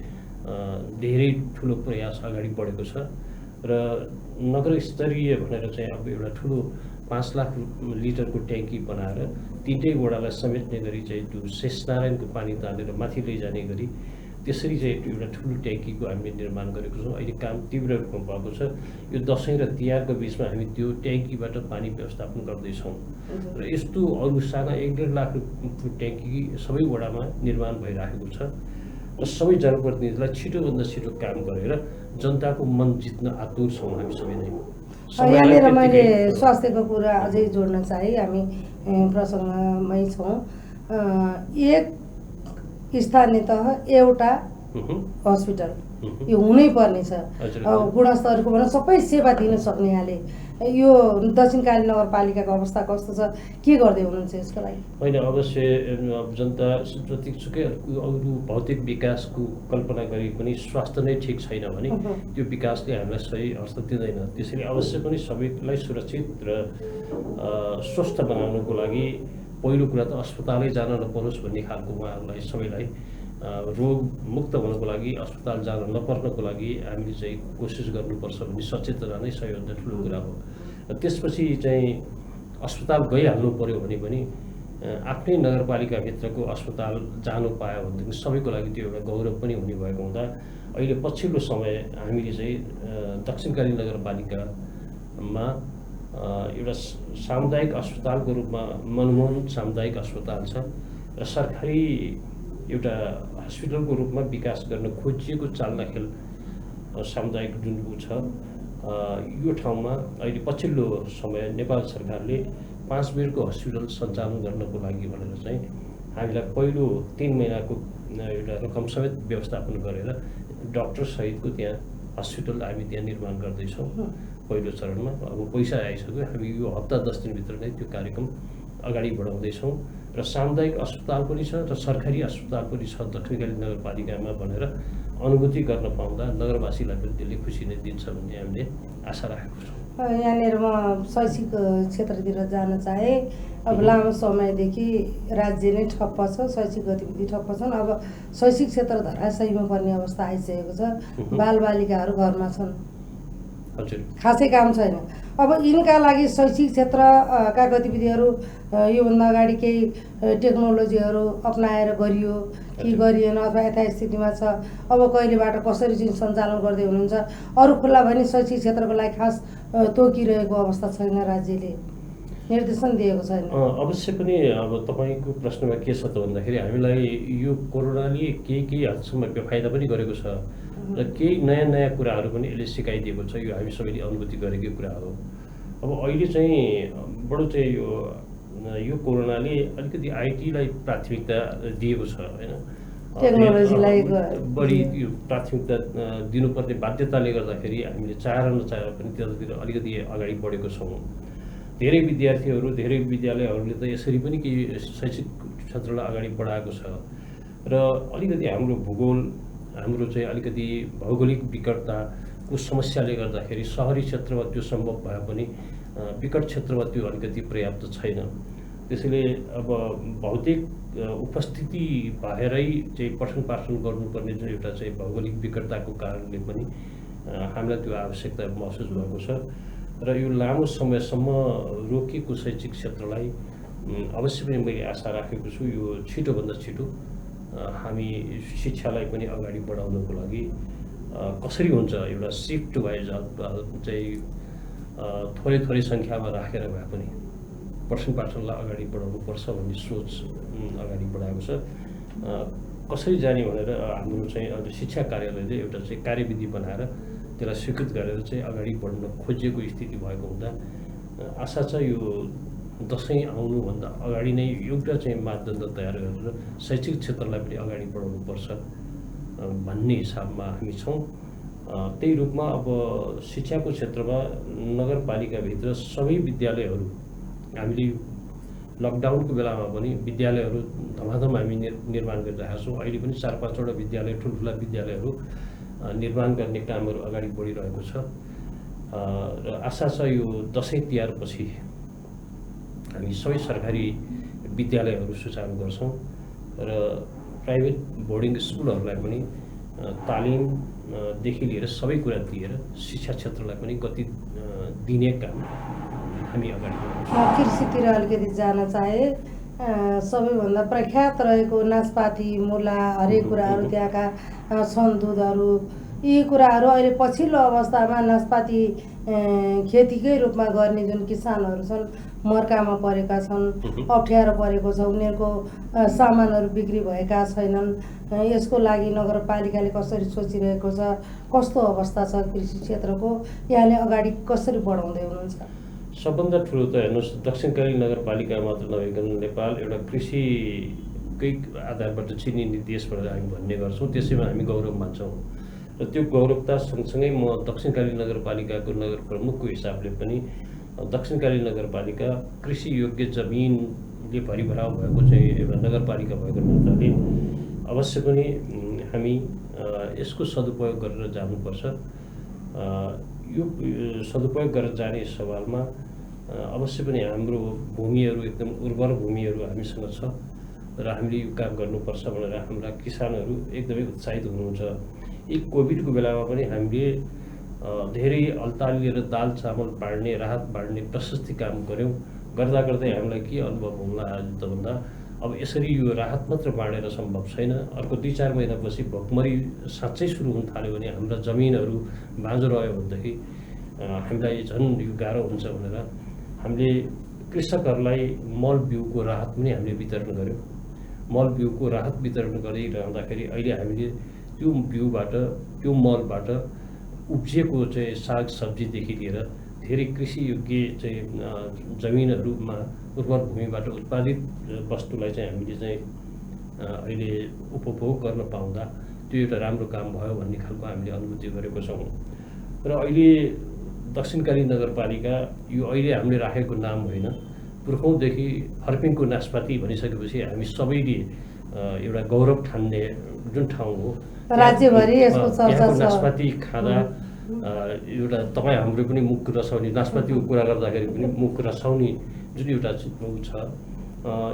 B: धेरै ठुलो प्रयास अगाडि बढेको छ र नगर स्तरीय भनेर चाहिँ अब एउटा ठुलो 5 लाख लिटरको ट्याङ्की बनाएर 3टै वडालाई समेट्ने गरी चाहिँ त्यो शेषनारायणको पानी तानेर माथि लैजाने गरी त्यसरी चाहिँ एउटा ठुलो ट्याङ्कीको हामीले निर्माण गरेको छौँ। अहिले काम तीव्र रूपमा भएको छ। यो दसैँ र तिहारको बिचमा हामी त्यो ट्याङ्कीबाट पानी व्यवस्थापन गर्दैछौँ र यस्तो अरू साना 1-1.5 लाख ट्याङ्की सबै वडामा निर्माण भइरहेको छ र सबै जनप्रतिनिधिलाई छिटोभन्दा छिटो काम गरेर जनताको मन जित्न आतुर छौँ हामी सबै नै।
A: यहाँनिर मैले स्वास्थ्यको कुरा अझै जोड्न चाहे, हामी प्रसङ्गमै छौँ। एक स्थानीय तह एउटा हस्पिटल यो हुनै पर्ने छ। गुणस्तरको भनौँ सबै सेवा दिन सक्ने यहाँले यो दक्षिणकाली नगरपालिकाको अवस्था कस्तो छ, के गर्दै हुनुहुन्छ यसको लागि?
B: होइन, अवश्य जनता जतिसुकै अरू भौतिक विकासको कल्पना गरे पनि स्वास्थ्य नै ठिक छैन भने त्यो विकासले हामीलाई सही अर्थ दिँदैन। त्यसैले अवश्य पनि सबैलाई सुरक्षित र स्वस्थ बनाउनको लागि पहिलो कुरा त अस्पतालै जान नपरोस् भन्ने खालको उहाँहरूलाई सबैलाई रोग मुक्त हुनको लागि अस्पताल जान नपर्नको लागि हामीले चाहिँ कोसिस गर्नुपर्छ भन्ने सचेतना नै सबैभन्दा ठुलो कुरा हो। र त्यसपछि चाहिँ अस्पताल गइहाल्नु पर्यो भने पनि आफ्नै नगरपालिकाभित्रको अस्पताल जानु पायो भनेदेखि सबैको लागि त्यो एउटा गौरव पनि हुने भएको हुँदा अहिले पछिल्लो समय हामीले चाहिँ दक्षिणकाली नगरपालिकामा एउटा सामुदायिक अस्पतालको रूपमा मनमोहन सामुदायिक अस्पताल छ र सरकारी एउटा हस्पिटलको रूपमा विकास गर्न खोजिएको चाल्नाखेल सामुदायिक जुन छ यो ठाउँमा अहिले पछिल्लो समय नेपाल सरकारले 5 बेडको हस्पिटल सञ्चालन गर्नको लागि भनेर चाहिँ हामीलाई पहिलो 3 महिनाको एउटा रकम समेत व्यवस्थापन गरेर डाक्टर सहितको त्यहाँ हस्पिटल हामी त्यहाँ निर्माण गर्दैछौँ पहिलो चरणमा। अब पैसा आइसक्यो, हामी यो हप्ता 10 दिनभित्र नै त्यो कार्यक्रम अगाडि बढाउँदैछौँ र सामुदायिक अस्पताल पनि छ र सरकारी अस्पताल पनि छ दक्षिणकाली नगरपालिकामा भनेर अनुभूति गर्न पाउँदा नगरवासीलाई पनि त्यसले खुसी नै दिन्छ भन्ने हामीले आशा राखेको छौँ।
A: यहाँनिर म शैक्षिक क्षेत्रतिर जान चाहे। अब लामो समयदेखि राज्य नै ठप्प छ, शैक्षिक गतिविधि ठप्प छन्। अब शैक्षिक क्षेत्र धराशायीमा पर्ने अवस्था आइसकेको छ। बालबालिकाहरू घरमा छन्, खासै काम छैन। अब यिनका लागि शैक्षिक क्षेत्रका गतिविधिहरू योभन्दा अगाडि केही टेक्नोलोजीहरू अपनाएर गरियो कि गरिएन अथवा यथास्थितिमा छ? अब कहिलेबाट कसरी चाहिँ सञ्चालन गर्दै हुनुहुन्छ? अरू खुल्ला भने शैक्षिक क्षेत्रको लागि खास तोकिरहेको अवस्था छैन, राज्यले निर्देशन दिएको छैन?
B: अवश्य पनि अब तपाईँको प्रश्नमा के छ त भन्दाखेरि हामीलाई यो कोरोनाले केही हदसम्म बेफाइदा पनि गरेको छ र केही नयाँ कुराहरू पनि यसले सिकाइदिएको छ। यो हामी सबैले अनुभूति गरेकै कुरा हो। अब अहिले चाहिँ बडो चाहिँ यो कोरोनाले अलिकति आइटीलाई प्राथमिकता दिएको छ होइन,
A: टेक्नोलोजीलाई
B: बढी यो प्राथमिकता दिनुपर्ने बाध्यताले गर्दाखेरि हामीले चाहेर नचाहेर पनि त्यतातिर अलिकति अगाडि बढेको छौँ। धेरै विद्यार्थीहरू धेरै विद्यालयहरूले त यसरी पनि केही शैक्षिक क्षेत्रलाई अगाडि बढाएको छ र अलिकति हाम्रो भूगोल हाम्रो चाहिँ अलिकति भौगोलिक विकटता को समस्याले गर्दाखेरि सहरी क्षेत्रमा त्यो सम्भव भए पनि विकट क्षेत्रमा त्यो अलिकति पर्याप्त छैन। त्यसैले अब भौतिक उपस्थिति भएरै चाहिँ पठन पाठन गर्नुपर्ने जुन एउटा चाहिँ भौगोलिक विकटताको कारणले पनि हामीलाई त्यो आवश्यकता महसुस भएको छ र यो लामो समयसम्म रोकिएको शैक्षिक क्षेत्रलाई अवश्य पनि मैले आशा राखेको छु यो छिटोभन्दा छिटो हामी शिक्षालाई पनि अगाडि बढाउनको लागि कसरी हुन्छ एउटा सिफ्ट वाइज चाहिँ थोरै थोरै सङ्ख्यामा राखेर भए पनि पठन पाठनलाई अगाडि बढाउनुपर्छ भन्ने सोच अगाडि बढाएको छ। कसरी जाने भनेर हाम्रो चाहिँ अहिले शिक्षा कार्यालयले एउटा चाहिँ कार्यविधि बनाएर त्यसलाई स्वीकृत गरेर चाहिँ अगाडि बढ्न खोजिएको स्थिति भएको हुँदा आशा छ यो दसैँ आउनुभन्दा अगाडि नै एउटा चाहिँ मापदण्ड तयार गरेर शैक्षिक क्षेत्रलाई पनि अगाडि बढाउनुपर्छ भन्ने हिसाबमा हामी छौँ। त्यही रूपमा अब शिक्षाको क्षेत्रमा नगरपालिकाभित्र सबै विद्यालयहरू हामीले लकडाउनको बेलामा पनि विद्यालयहरू धमाधम हामी निर्माण गरिरहेका छौँ। अहिले पनि 4-5वटा विद्यालय ठुल्ठुला विद्यालयहरू निर्माण गर्ने कामहरू अगाडि बढिरहेको छ र आशा छ यो दसैँ तिहारपछि हामी सबै सरकारी विद्यालयहरू सुचारू गर्छौँ र प्राइभेट बोर्डिङ स्कुलहरूलाई पनि तालिमदेखि लिएर सबै कुरा दिएर शिक्षा क्षेत्रलाई पनि गति दिने काम हामी अगाडि बढाउँछौँ।
A: कृषितिर अलिकति जान चाहे सबैभन्दा प्रख्यात रहेको नासपाती मुला हरेक कुराहरू त्यहाँका छन् दुधहरू यी कुराहरू अहिले पछिल्लो अवस्थामा नासपाती खेतीकै रूपमा गर्ने जुन किसानहरू छन् मर्कामा परेका छन् अप्ठ्यारो परेको छ उनीहरूको सामानहरू बिक्री भएका छैनन्। यसको लागि नगरपालिकाले कसरी सोचिरहेको छ कस्तो अवस्था छ कृषि क्षेत्रको यहाँले अगाडि कसरी बढाउँदै हुनुहुन्छ?
B: सबभन्दा ठुलो त हेर्नुहोस् दक्षिणकाली नगरपालिका मात्र नभइकन नेपाल एउटा कृषिकै आधारबाट चिनिने देश भनेर हामी भन्ने गर्छौँ। त्यसैमा हामी गौरव मान्छौँ र त्यो गौरवता सँगसँगै म दक्षिणकाली नगरपालिकाको नगर प्रमुखको हिसाबले पनि दक्षिणकाली नगरपालिका कृषि योग्य जमिनले भरिभराउ भएको चाहिँ एउटा नगरपालिका भएको नाताले अवश्य पनि हामी यसको सदुपयोग गरेर जानुपर्छ। यो सदुपयोग गरेर जाने सवालमा अवश्य पनि हाम्रो भूमिहरू एकदम उर्वर भूमिहरू हामीसँग छ र हामीले यो काम गर्नुपर्छ भनेर हाम्रा किसानहरू एकदमै उत्साहित हुनुहुन्छ। यी कोभिडको बेलामा पनि हामीले धेरै अल्तालिएर दाल चामल बाँड्ने राहत बाँड्ने प्रशस्ति काम गऱ्यौँ। गर्दा गर्दै हामीलाई के अनुभव हुँला त भन्दा अब यसरी यो राहत मात्र बाँडेर सम्भव छैन। अर्को 2-4 महिनापछि भोकमरी साँच्चै सुरु हुन थाल्यो भने हाम्रा जमिनहरू बाँझो रह्यो भनेदेखि हामीलाई झन् यो गाह्रो हुन्छ भनेर हामीले कृषकहरूलाई मल बिउको राहत पनि हामीले वितरण गऱ्यौँ। मल बिउको राहत वितरण गरिरहँदाखेरि अहिले हामीले त्यो बिउबाट त्यो मलबाट उब्जिएको चाहिँ साग सब्जीदेखि लिएर धेरै कृषि योग्य चाहिँ जमिनहरूमा उर्वर भूमिबाट उत्पादित वस्तुलाई चाहिँ हामीले चाहिँ अहिले उपभोग गर्न पाउँदा त्यो एउटा राम्रो काम भयो भन्ने खालको हामीले अनुभूति गरेको छौँ। र अहिले दक्षिणकाली नगरपालिका यो अहिले हामीले राखेको नाम होइन, पुर्खौँदेखि फर्पिङको नासपाती भनिसकेपछि हामी सबैले एउटा गौरव ठान्ने जुन ठाउँ हो
A: राज्यभरि यसको चर्चा छ।
B: नासपाती खाँदा एउटा तपाईँ हाम्रो पनि मुख रसाउने नासपातीको कुरा गर्दाखेरि पनि मुख रसाउने जुन एउटा छ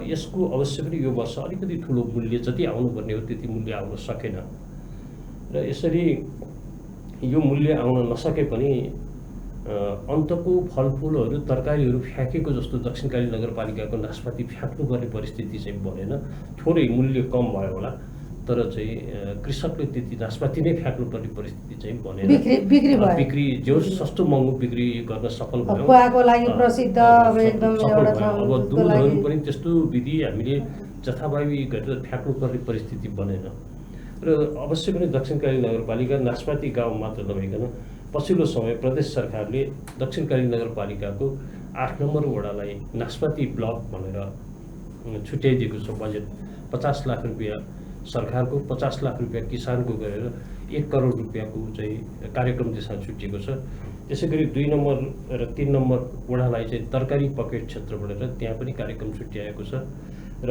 B: यसको अवश्य पनि यो वर्ष अलिकति ठुलो मूल्य जति आउनुपर्ने हो त्यति मूल्य आउन सकेन र यसरी यो मूल्य आउन नसके पनि अन्तको फलफुलहरू तरकारीहरू फ्याँकेको जस्तो दक्षिणकाली नगरपालिकाको नासपाती फ्याँक्नुपर्ने परिस्थिति चाहिँ बनेन। थोरै मूल्य कम भयो होला तर चाहिँ कृषकले त्यति नासपाती नै फ्याँक्नुपर्ने परिस्थिति चाहिँ बनेन। बिक्री जो सस्तो महँगो बिक्री गर्न सफल भयो।
A: प्रसिद्ध अब एकदम
B: अब दुधहरू पनि त्यस्तो विधि हामीले जथाभावी गरेर फ्याँक्नुपर्ने परिस्थिति बनेन र अवश्य पनि दक्षिणकाली नगरपालिका नासपाती गाउँ मात्र नभइकन पछिल्लो समय प्रदेश सरकारले दक्षिणकाली नगरपालिकाको 8 नम्बर वडालाई नासपाती ब्लक भनेर छुट्याइदिएको छ। बजेट 50 लाख रुपियाँ सरकारको 50 लाख रुपियाँ किसानको गरेर 1 करोड रुपियाँको चाहिँ कार्यक्रम त्यसमा छुट्टिएको छ। त्यसै गरी 2 नम्बर र 3 नम्बर वडालाई चाहिँ तरकारी पकेट क्षेत्र भनेर त्यहाँ पनि कार्यक्रम छुट्याएको छ र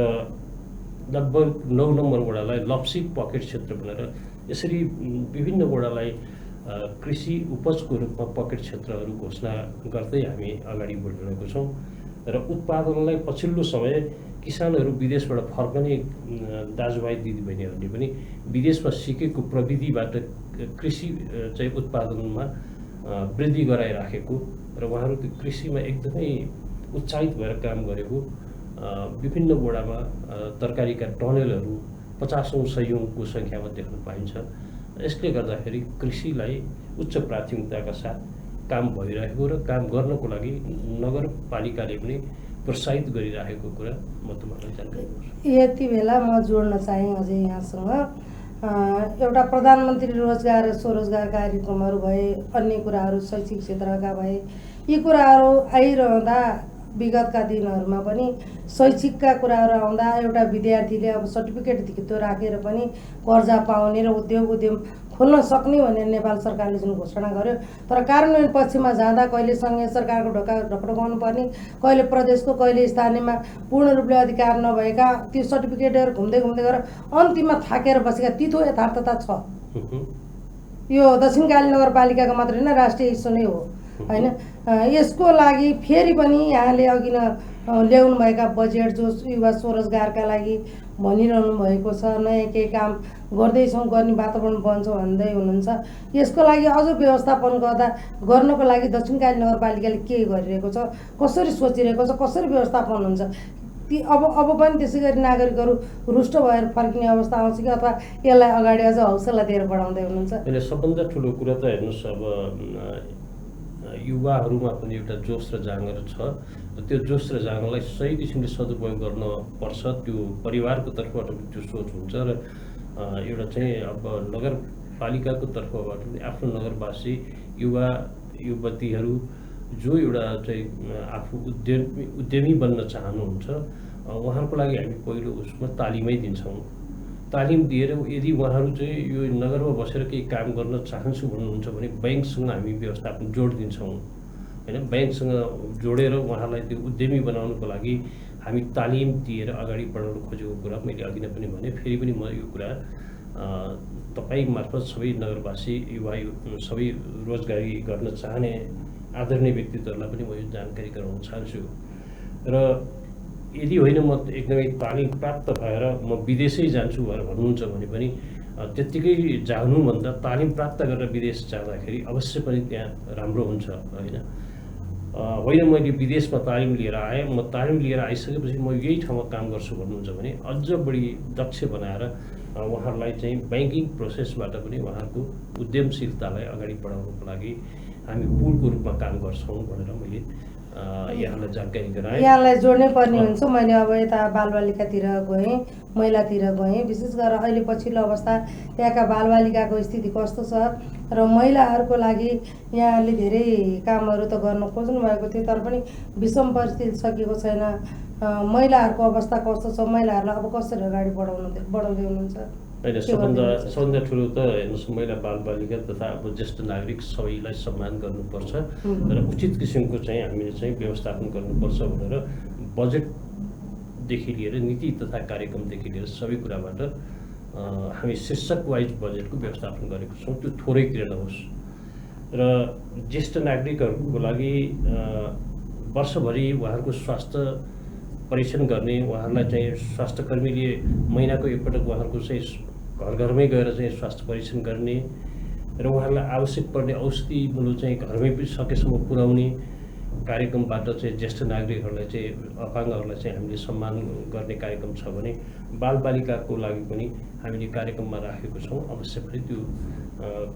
B: लगभग 9 नम्बर वडालाई लप्सी पकेट क्षेत्र भनेर यसरी विभिन्न वडालाई कृषि उपजको रूपमा पकेट क्षेत्रहरू घोषणा गर्दै हामी अगाडि बढिरहेको छौँ र उत्पादनलाई पछिल्लो समय किसानहरू विदेशबाट फर्कने दाजुभाइ दिदीबहिनीहरूले पनि विदेशमा सिकेको प्रविधिबाट कृषि चाहिँ उत्पादनमा वृद्धि गराइराखेको र उहाँहरू त्यो कृषिमा एकदमै उत्साहित भएर काम गरेको विभिन्न वडामा तरकारीका टनेलहरू 50औं 100औंको सङ्ख्यामा देख्न पाइन्छ। यसले गर्दाखेरि कृषिलाई उच्च प्राथमिकताका साथ काम भइरहेको र काम गर्नको लागि नगरपालिकाले पनि प्रोत्साहित गरिरहेको कुरा म तपाईँलाई जानकारी दिन्छु।
A: यति बेला म जोड्न चाहेँ अझै यहाँसँग एउटा प्रधानमन्त्री रोजगार र स्वरोजगार कार्यक्रमहरू भए, अन्य कुराहरू शैक्षिक क्षेत्रका भए, यी कुराहरू आइरहँदा विगतका दिनहरूमा पनि शैक्षिकका कुराहरू आउँदा एउटा विद्यार्थीले अब सर्टिफिकेट धितो राखेर पनि कर्जा पाउने र उद्यम खोल्न सक्ने भनेर नेपाल सरकारले जुन घोषणा गर्यो, तर कार्यान्वयन पक्षमा जाँदा कहिले सङ्घीय सरकारको ढकढकाउनु पर्ने, कहिले प्रदेशको, कहिले स्थानीयमा पूर्ण रूपले अधिकार नभएका त्यो सर्टिफिकेटहरू घुम्दै गएर अन्तिममा थाकेर बसेका तितो यथार्थता छ। यो दक्षिणकाली नगरपालिकाको मात्रै होइन, राष्ट्रिय इस्यु नै हो होइन। यसको लागि फेरि पनि यहाँले अघि ल्याउनु भएका बजेट जो युवा स्वरोजगारका लागि भनिरहनु भएको छ, नयाँ केही काम गर्दैछौँ, गर्ने वातावरण बन्छ भन्दै हुनुहुन्छ। यसको लागि अझ व्यवस्थापन गर्नको लागि दक्षिणकाली नगरपालिकाले के गरिरहेको छ, कसरी सोचिरहेको छ, कसरी व्यवस्थापन हुन्छ, ती अब पनि त्यसै गरी नागरिकहरू रुष्ट भएर फर्किने अवस्था आउँछ कि अथवा यसलाई अगाडि अझ हौसला दिएर बढाउँदै हुनुहुन्छ?
B: अहिले सबभन्दा ठुलो कुरा त हेर्नुहोस्, अब युवाहरूमा पनि एउटा जोस र जाँगर छ। त्यो जोस र जाँगरलाई सही किसिमले सदुपयोग गर्नुपर्छ। त्यो परिवारको तर्फबाट त्यो सोच हुन्छ र एउटा चाहिँ अब नगरपालिकाको तर्फबाट आफ्नो नगरवासी युवा युवतीहरू जो एउटा चाहिँ आफू उद्यमी बन्न चाहनुहुन्छ उहाँहरूको लागि हामी पहिलो उसमा तालिमै दिन्छौँ। तालिम दिएर यदि उहाँहरू चाहिँ यो नगरमा बसेर केही काम गर्न चाहन्छु भन्नुहुन्छ भने ब्याङ्कसँग हामी व्यवस्थापन जोड दिन्छौँ होइन। ब्याङ्कसँग जोडेर उहाँलाई त्यो उद्यमी बनाउनुको लागि हामी तालिम दिएर अगाडि बढाउन खोजेको कुरा मैले अघि नै पनि भने, फेरि पनि म यो कुरा तपाईँ मार्फत सबै नगरवासी युवा सबै रोजगारी गर्न चाहने आदरणीय व्यक्तित्वहरूलाई पनि म यो जानकारी गराउन चाहन्छु। र यदि होइन म एकदमै तालिम प्राप्त भएर म विदेशै जान्छु भनेर भन्नुहुन्छ भने पनि त्यत्तिकै जानुभन्दा तालिम प्राप्त गरेर विदेश जाँदाखेरि अवश्य पनि त्यहाँ राम्रो हुन्छ होइन। मैले विदेशमा तालिम लिएर आएँ, म तालिम लिएर आइसकेपछि म यही ठाउँमा काम गर्छु भन्नुहुन्छ भने अझ बढी दक्ष बनाएर उहाँहरूलाई चाहिँ ब्याङ्किङ प्रोसेसबाट पनि उहाँहरूको उद्यमशीलतालाई अगाडि बढाउनको लागि हामी पुलको रूपमा काम गर्छौँ भनेर मैले यहाँलाई जानकारी गराएँ।
A: यहाँलाई जोड्नै पर्ने हुन्छ। मैले अब यता बालबालिकातिर गएँ, महिलातिर गएँ, विशेष गरेर अहिले पछिल्लो अवस्था त्यहाँका बालबालिकाको स्थिति कस्तो छ र महिलाहरूको लागि यहाँले धेरै कामहरू त गर्न खोज्नु भएको थियो, तर पनि विषम परिस्थिति सकिएको छैन। महिलाहरूको अवस्था कस्तो छ, महिलाहरूलाई अब कसरी अगाडि बढाउँदै हुनुहुन्छ?
B: होइन, सबभन्दा ठुलो त हेर्नुहोस्, महिला बालबालिका तथा अब ज्येष्ठ नागरिक सबैलाई सम्मान गर्नुपर्छ र उचित किसिमको चाहिँ हामीले चाहिँ व्यवस्थापन गर्नुपर्छ भनेर बजेटदेखि लिएर नीति तथा कार्यक्रमदेखि लिएर सबै कुराबाट हामी शीर्षक वाइज बजेटको व्यवस्थापन गरेको छौँ। त्यो थोरै किन नहोस् र ज्येष्ठ नागरिकहरूको लागि वर्षभरि उहाँहरूको स्वास्थ्य परीक्षण गर्ने, उहाँहरूलाई चाहिँ स्वास्थ्यकर्मीले महिनाको एकपटक उहाँहरूको चाहिँ घरमै गएर चाहिँ स्वास्थ्य परीक्षण गर्ने र उहाँहरूलाई आवश्यक पर्ने औषधि मूल्य चाहिँ घरमै सकेसम्म पुर्याउने कार्यक्रमबाट चाहिँ ज्येष्ठ नागरिकहरूलाई चाहिँ अपाङ्गहरूलाई चाहिँ हामीले सम्मान गर्ने कार्यक्रम छ भने बालबालिकाको लागि पनि हामीले कार्यक्रममा राखेको छौँ। अवश्य पनि त्यो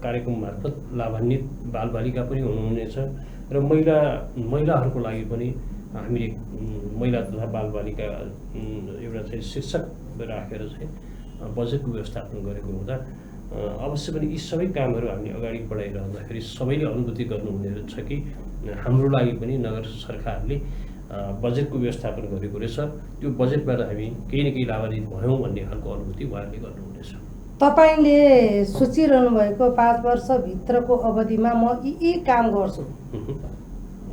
B: कार्यक्रम मार्फत लाभान्वित बालबालिका पनि हुनुहुनेछ र महिलाहरूको लागि पनि हामीले महिला तथा बालबालिका एउटा चाहिँ शीर्षक राखेर चाहिँ बजेटको व्यवस्थापन गरेको हुँदा अवश्य पनि यी सबै कामहरू हामीले अगाडि बढाइरहँदाखेरि सबैले अनुभूति गर्नुहुने छ कि हाम्रो लागि पनि नगर सरकारले बजेटको व्यवस्थापन गरेको रहेछ, त्यो बजेटबाट हामी केही न केही लाभान्वित भयौँ भन्ने खालको अनुभूति उहाँहरूले गर्नुहुनेछ।
A: तपाईँले सोचिरहनु भएको 5 वर्षभित्रको अवधिमा म यी काम गर्छु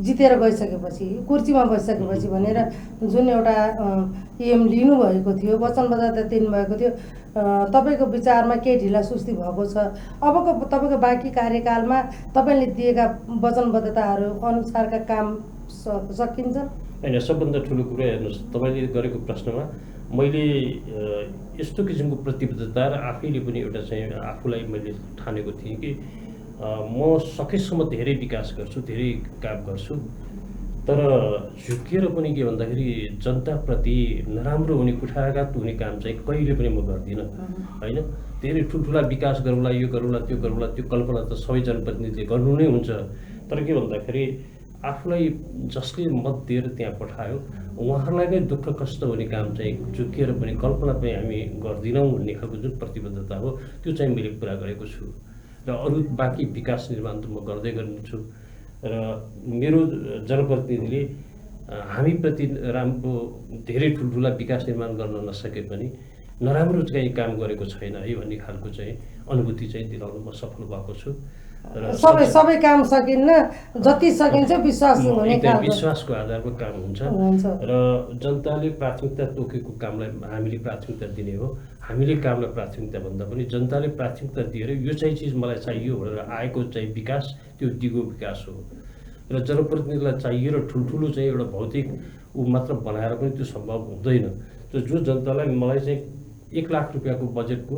A: जितेर गइसकेपछि कुर्सीमा बसिसकेपछि भनेर जुन एउटा एम लिनुभएको थियो, वचनबद्धता दिनुभएको थियो, तपाईँको विचारमा के ढिला सुस्ती भएको छ? अबको तपाईँको बाँकी कार्यकालमा तपाईँले दिएका वचनबद्धताहरू अनुसारका काम सकिन्छ?
B: होइन, सबभन्दा ठुलो कुरा हेर्नुहोस्, तपाईँले गरेको प्रश्नमा मैले यस्तो किसिमको प्रतिबद्धता र आफैले पनि एउटा चाहिँ आफूलाई मैले ठानेको थिएँ कि म सकेसम्म धेरै विकास गर्छु, धेरै काम गर्छु, तर झुकिएर पनि के भन्दाखेरि जनताप्रति नराम्रो हुने, कुठाराघात हुने काम चाहिँ कहिले पनि म गर्दिनँ। होइन, धेरै ठुल्ठुला विकास गरौँला, यो गरौँला, त्यो गरौँला, त्यो कल्पना त सबै जनप्रतिनिधिले गर्नु नै हुन्छ। तर के भन्दाखेरि आफूलाई जसले मत दिएर त्यहाँ पठायो उहाँहरूलाई नै दुःख कष्ट हुने काम चाहिँ झुकिएर पनि कल्पना पनि हामी गर्दिनौँ भन्ने खालको जुन प्रतिबद्धता हो त्यो चाहिँ मैले पुरा गरेको छु। र अरू बाँकी विकास निर्माण त म गर्दै गर्नेछु। र मेरो जनप्रतिनिधिले हामीप्रति राम्रो धेरै ठुल्ठुला विकास निर्माण गर्न नसके पनि नराम्रो चाहिँ काम गरेको छैन है भन्ने खालको चाहिँ अनुभूति चाहिँ दिलाउन म सफल भएको छु।
A: सबै काम सकिन्न, जति सकिन्छ विश्वास हुने
B: एकदम विश्वासको आधारमा काम हुन्छ र जनताले प्राथमिकता तोकेको कामलाई हामीले प्राथमिकता दिने हो। हामीले कामलाई प्राथमिकता भन्दा पनि जनताले प्राथमिकता दिएर यो चाहिँ चिज मलाई चाहियो भनेर आएको चाहिँ विकास त्यो दिगो विकास हो। र जनप्रतिनिधिलाई चाहिए र ठुल्ठुलो चाहिँ एउटा भौतिक ऊ मात्र बनाएर पनि त्यो सम्भव हुँदैन। जो जनतालाई मलाई चाहिँ 1 लाख रुपियाँको बजेटको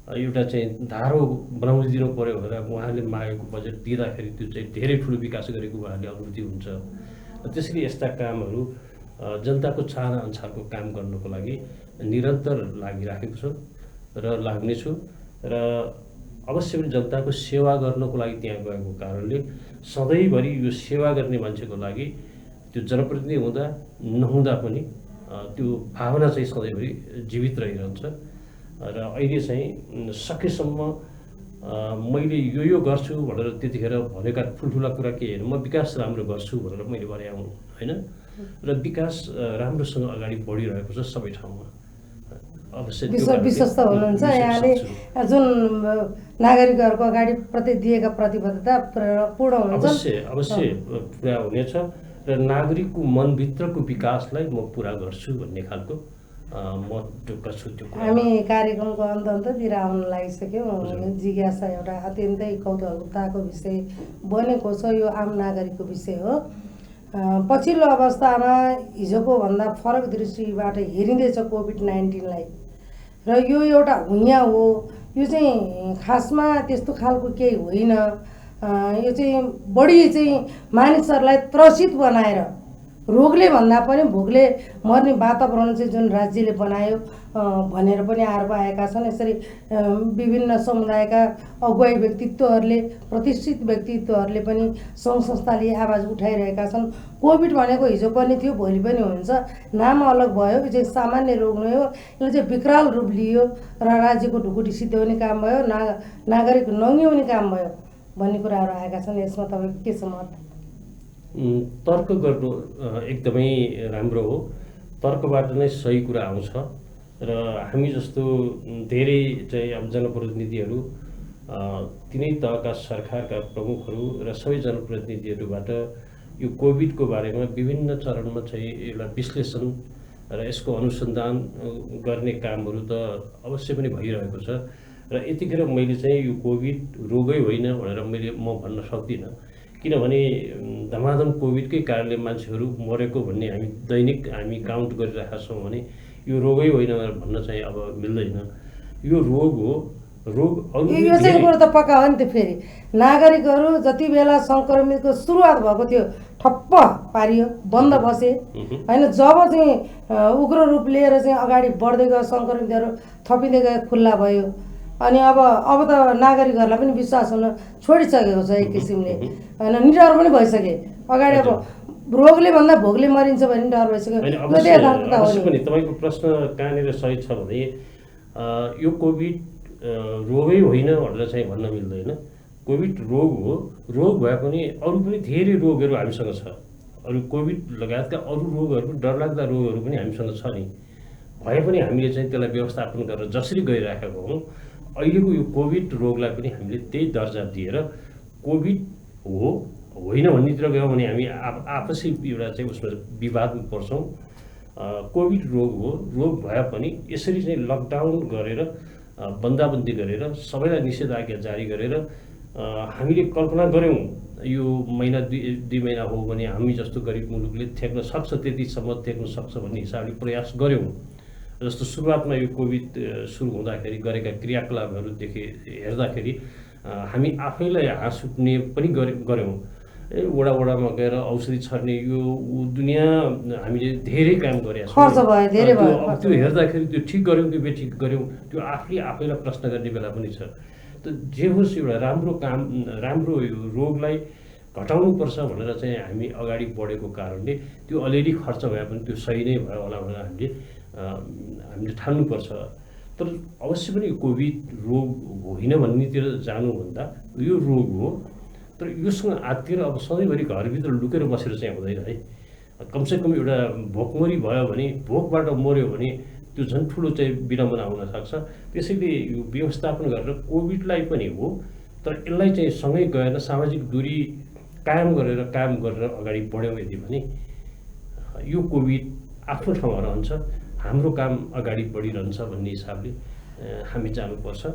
B: एउटा चाहिँ धारो बनाउनु पर्यो भनेर उहाँले मागेको बजेट दिँदाखेरि त्यो चाहिँ धेरै ठुलो विकास गरेको उहाँले अनुभूति हुन्छ। त्यसैले यस्ता कामहरू जनताको चाहना अनुसारको काम गर्नको लागि निरन्तर लागिराखेको छु र लाग्नेछु। र अवश्य पनि जनताको सेवा गर्नको लागि त्यहाँ गएको कारणले सधैँभरि यो सेवा गर्ने मान्छेको लागि त्यो जनप्रतिनिधि हुँदा नहुँदा पनि त्यो भावना चाहिँ सधैँभरि जीवित रहिरहन्छ। र अहिले चाहिँ सकेसम्म मैले यो गर्छु भनेर त्यतिखेर भनेका ठुल्ठुला कुरा के होइन, म विकास राम्रो गर्छु भनेर मैले भने हुँ होइन। र विकास राम्रोसँग अगाडि बढिरहेको छ सबै ठाउँमा। अवश्य
A: विश्वस्त हुनुहुन्छ यहाँले जुन नागरिकहरूको अगाडि प्रति दिएका प्रतिबद्धता पूर्ण हुन्छ?
B: अवश्य पुरा हुनेछ र नागरिकको मनभित्रको विकासलाई म पुरा गर्छु भन्ने खालको म ढुक्क छु। त्यो
A: हामी कार्यक्रमको अन्ततिर आउन लागिसक्यौँ। जिज्ञासा एउटा अत्यन्तै कौतूहलताको विषय बनेको छ, यो आम नागरिकको विषय हो। पछिल्लो अवस्थामा हिजोको भन्दा फरक दृष्टिबाट हेरिँदैछ कोभिड-19लाई र यो एउटा हुइया हो। यो चाहिँ खासमा त्यस्तो खालको केही होइन। यो चाहिँ बढी चाहिँ मानिसहरूलाई त्रसित बनाएर रोगले भन्दा पनि भोगले मर्ने वातावरण चाहिँ जुन राज्यले बनायो भनेर पनि आरोप आएका छन्। यसरी विभिन्न समुदायका अगुवाई व्यक्तित्वहरूले, प्रतिष्ठित व्यक्तित्वहरूले पनि सङ्घ संस्थाले आवाज उठाइरहेका छन्। कोभिड भनेको हिजो पनि थियो, भोलि पनि हुन्छ, नाम अलग भयो। यो चाहिँ सामान्य रोग नै हो। यसले चाहिँ विकराल रूप लियो र राज्यको ढुकुटी सिद्ध्याउने काम भयो, नागरिक नङ्ग्याउने काम भयो भन्ने कुराहरू आएका छन्। यसमा तपाईँको के छ मत?
B: तर्क गर्नु एकदमै राम्रो हो। तर्कबाट नै सही कुरा आउँछ र हामी जस्तो धेरै चाहिँ अब जनप्रतिनिधिहरू, तिनै तहका सरकारका प्रमुखहरू र सबै जनप्रतिनिधिहरूबाट यो कोभिडको बारेमा विभिन्न चरणमा चाहिँ एउटा विश्लेषण र यसको अनुसन्धान गर्ने कामहरू त अवश्य पनि भइरहेको छ। र यतिखेर मैले चाहिँ यो कोभिड रोगै होइन भनेर म भन्न सक्दिनँ, किनभने धमाधम कोभिडकै कारणले मान्छेहरू मरेको भन्ने हामी दैनिक काउन्ट गरिरहेका छौँ भने यो रोगै होइन भनेर भन्न चाहिँ अब मिल्दैन। यो रोग हो। रोग अरू
A: यो चाहिँ कुरो त पक्का हो नि त। फेरि नागरिकहरू जति बेला सङ्क्रमितको सुरुवात भएको थियो ठप्प पारियो, बन्द बसे होइन। जब चाहिँ उग्र रूप लिएर चाहिँ अगाडि बढ्दै गयो, सङ्क्रमितहरू थपिँदै गयो, खुल्ला भयो, अनि अब त नागरिकहरूलाई पनि विश्वास हुन छोडिसकेको छ एक किसिमले होइन। निडर पनि भइसके। अगाडि अब रोगले भन्दा भोगले मरिन्छ भन्ने डर भइसक्यो।
B: तपाईँको प्रश्न कहाँनिर सही छ भने यो कोभिड रोगै होइन भनेर चाहिँ भन्न मिल्दैन। कोभिड रोग हो। रोग भए पनि अरू पनि धेरै रोगहरू हामीसँग छ। अरू कोभिड लगायतका अरू रोगहरू पनि, डरलाग्दा रोगहरू पनि हामीसँग छ नि। भए पनि हामीले चाहिँ त्यसलाई व्यवस्थापन गरेर जसरी गइराखेको हौँ, अहिलेको यो कोभिड रोगलाई पनि हामीले त्यही दर्जा दिएर कोभिड हो होइन भन्नेतिर गयौँ भने हामी आपसी एउटा चाहिँ उसमा विवादमा पर्छौँ। कोभिड रोग हो, रोग भए पनि यसरी चाहिँ लकडाउन गरेर बन्दाबन्दी गरेर सबैलाई निषेधाज्ञा जारी गरेर हामीले कल्पना गऱ्यौँ यो महिना दुई महिना हो भने हामी जस्तो गरिब मुलुकले थ्याक्न सक्छ, त्यतिसम्म थ्याक्न सक्छ भन्ने हिसाबले प्रयास गऱ्यौँ। जस्तो सुरुवातमा यो कोभिड सुरु हुँदाखेरि गरेका क्रियाकलापहरूदेखि हेर्दाखेरि हामी आफैलाई हाँस उठ्ने पनि गऱ्यौँ। वडा वडामा गएर औषधि छर्ने यो दुनियाँ हामीले धेरै काम गरेका छौँ। त्यो हेर्दाखेरि त्यो ठिक गऱ्यौँ कि बेठिक गऱ्यौँ त्यो आफैलाई प्रश्न गर्ने बेला पनि छ। त जे होस् एउटा राम्रो यो रोगलाई घटाउनुपर्छ भनेर चाहिँ हामी अगाडि बढेको कारणले त्यो अलिअलि खर्च भए पनि त्यो सही नै भयो होला भनेर हामीले ठान्नुपर्छ। तर अवश्य पनि कोभिड रोग होइन भन्नेतिर जानुभन्दा यो रोग हो, तर योसँग आत्तिएर अब सधैँभरि घरभित्र लुकेर बसेर चाहिँ हुँदैन है। कमसेकम एउटा भोकमरी भयो भने, भोकबाट मर्यो भने त्यो झन् ठुलो चाहिँ विडम्बना हुनसक्छ। त्यसैले यो व्यवस्थापन गरेर कोभिडलाई पनि हो, तर यसलाई चाहिँ सँगै गएर सामाजिक दूरी कायम गरेर अगाडि बढ्यौँ यदि भने यो कोभिड आफ्नो ठाउँमा रहन्छ, हाम्रो काम अगाडि बढिरहन्छ भन्ने हिसाबले हामी जानुपर्छ।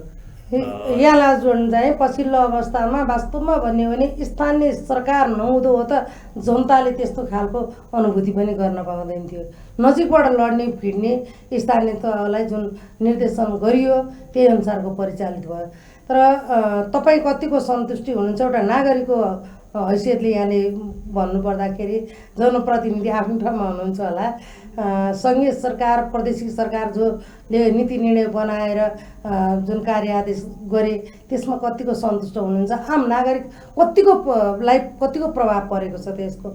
A: यहाँलाई जोड्न चाहिँ पछिल्लो अवस्थामा वास्तवमा भन्यो भने स्थानीय सरकार नहुँदो हो त जनताले त्यस्तो खालको अनुभूति पनि गर्न पाउँदैन थियो। नजिकबाट लड्ने भिड्ने स्थानीय तहलाई जुन निर्देशन गरियो त्यही अनुसारको परिचालित भयो। तर तपाईँ कतिको सन्तुष्टि हुनुहुन्छ एउटा नागरिकको हैसियतले यहाँले भन्नुपर्दाखेरि जनप्रतिनिधि आफ्नो ठाउँमा हुनुहुन्छ होला, सङ्घीय सरकार प्रादेशिक सरकार जोले नीति निर्णय बनाएर जुन कार्य आदेश गरे त्यसमा कतिको सन्तुष्ट हुनुहुन्छ? आम नागरिक कतिको प्रभाव परेको छ त्यसको?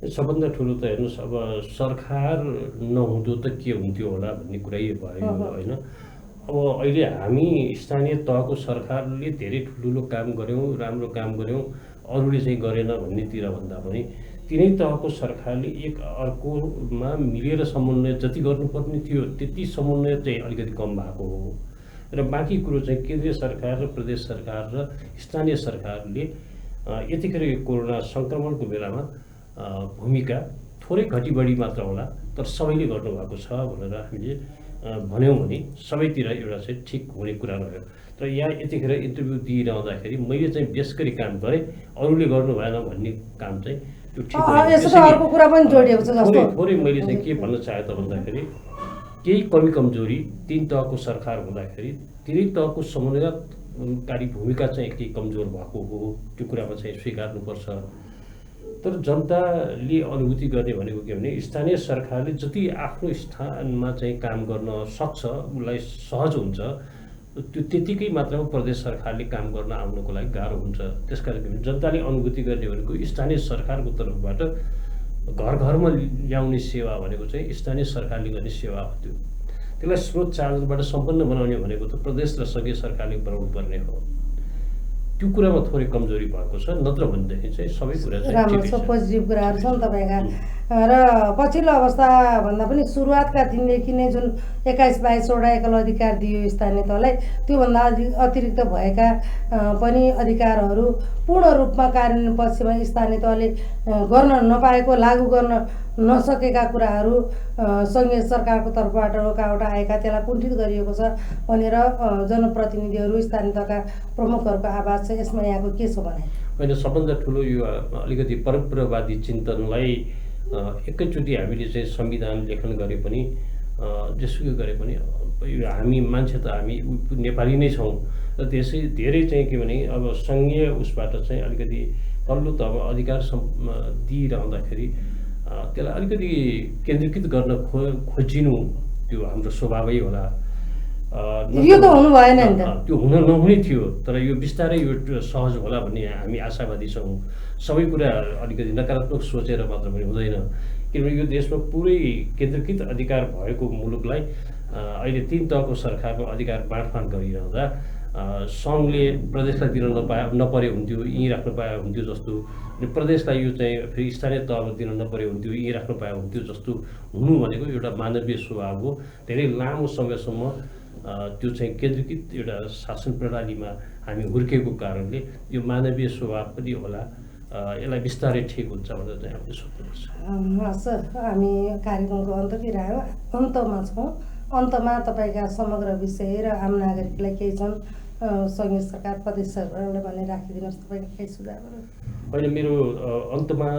B: सबभन्दा ठुलो त हेर्नुहोस्, अब सरकार नहुँदो त के हुन्थ्यो होला भन्ने कुरा भयो होइन। अब अहिले हामी स्थानीय तहको सरकारले धेरै ठुलो काम गऱ्यौँ, राम्रो काम गऱ्यौँ, अरूले चाहिँ गरेन भन्नेतिर भन्दा पनि तिनै तहको सरकारले एक अर्कोमा मिलेर समन्वय जति गर्नुपर्ने थियो त्यति समन्वय चाहिँ अलिकति कम भएको हो। र बाँकी कुरो चाहिँ केन्द्रीय सरकार र प्रदेश सरकार र स्थानीय सरकारले यतिखेर यो कोरोना सङ्क्रमणको बेलामा भूमिका थोरै घटी बढी मात्र होला, तर सबैले गर्नुभएको छ भनेर हामीले भन्यौँ भने सबैतिर एउटा चाहिँ ठिक हुने कुरा रह्यो। तर यहाँ यतिखेर इन्टरभ्यू दिइरहँदाखेरि मैले चाहिँ बेस गरी काम गरेँ, अरूले गर्नु भएन भन्ने काम चाहिँ त्यो ठिक थोरै मैले चाहिँ के भन्न चाहेँ त भन्दाखेरि केही कमी कमजोरी तीन तहको सरकार हुँदाखेरि तिनै तहको समन्वयकारी भूमिका चाहिँ केही कमजोर भएको हो, त्यो कुरामा चाहिँ स्वीकार्नुपर्छ। तर जनताले अनुभूति गर्ने भनेको के भने स्थानीय सरकारले जति आफ्नो स्थानमा चाहिँ काम गर्न सक्छ, उसलाई सहज हुन्छ, त्यो त्यतिकै मात्रामा प्रदेश सरकारले काम गर्न आउनको लागि गाह्रो हुन्छ। त्यसकारण जनताले अनुभूति गर्ने भनेको स्थानीय सरकारको तर्फबाट घर घरमा ल्याउने सेवा भनेको चाहिँ स्थानीय सरकारले गर्ने सेवा हो। त्यसलाई स्रोत चार्जबाट सम्पन्न बनाउने भनेको त प्रदेश र सङ्घीय सरकारले बनाउनु पर्ने हो। त्यो कुरामा थोरै कमजोरी भएको छ, नत्र भनेदेखि चाहिँ सबै कुरा
A: राम्रो छ, पोजिटिभ कुराहरू छन् तपाईँका। र पछिल्लो अवस्था भन्दा पनि सुरुवातका दिनदेखि नै जुन 21-22वटा एकल अधिकार दियो स्थानीय तहलाई, त्योभन्दा अतिरिक्त भएका पनि अधिकारहरू पूर्ण रूपमा कार्यान्वयन पक्षमा स्थानीय तहले गर्न नपाएको, लागू गर्न नसकेका कुराहरू सङ्घीय सरकारको तर्फबाट रोकावट आएका, त्यसलाई कुण्ठित गरिएको छ भनेर जनप्रतिनिधिहरू स्थानीय तहका प्रमुखहरूको आवाज छ। यसमा यहाँको के छ भने?
B: होइन, सबभन्दा ठुलो यो अलिकति परम्परावादी चिन्तनलाई एकैचोटि हामीले चाहिँ संविधान लेखन गरे पनि जेसुकै गरे पनि हामी मान्छे त हामी नेपाली नै छौँ र त्यसै धेरै चाहिँ के भने अब सङ्घीय उसबाट चाहिँ अलिकति तल्लो तहमा अधिकार दिइरहँदाखेरि त्यसलाई अलिकति केन्द्रीकृत गर्न खोजिनु त्यो हाम्रो स्वभावै होला।
A: यो त हुनु भएन नि त,
B: त्यो हुन नहुने थियो, तर यो बिस्तारै यो सहज होला भन्ने हामी आशावादी छौँ। सबै कुरा अलिकति नकारात्मक सोचेर मात्र पनि हुँदैन, किनभने यो देशमा पुरै केन्द्रीकृत अधिकार भएको मुलुकलाई अहिले तीन तहको सरकारको अधिकार बाँडफाँड गरिरहँदा सङ्घले प्रदेशलाई दिन नपरे हुन्थ्यो, यहीँ राख्न पाए हुन्थ्यो जस्तो, अनि प्रदेशलाई यो चाहिँ फेरि स्थानीय तहमा दिन नपरे हुन्थ्यो, यहीँ राख्न पाए हुन्थ्यो जस्तो हुनु भनेको एउटा मानवीय स्वभाव हो। धेरै लामो समयसम्म त्यो चाहिँ केन्द्रीकृत एउटा शासन प्रणालीमा हामी हुर्केको कारणले यो मानवीय स्वभाव पनि होला यसलाई बिस्तारै ठिक हुन्छ भनेर चाहिँ हामीले सोच्नुपर्छ।
A: हस्, हामी कार्यक्रमको अन्ततिर आयौँ, अन्तमा छौँ। अन्तमा तपाईँका समग्र विषय र आम नागरिकलाई केही छन् सङ्घीय सरकार प्रदेश सरकारले भने राखिदिनुहोस् तपाईँका केही सुझावहरू।
B: होइन, मेरो अन्तमा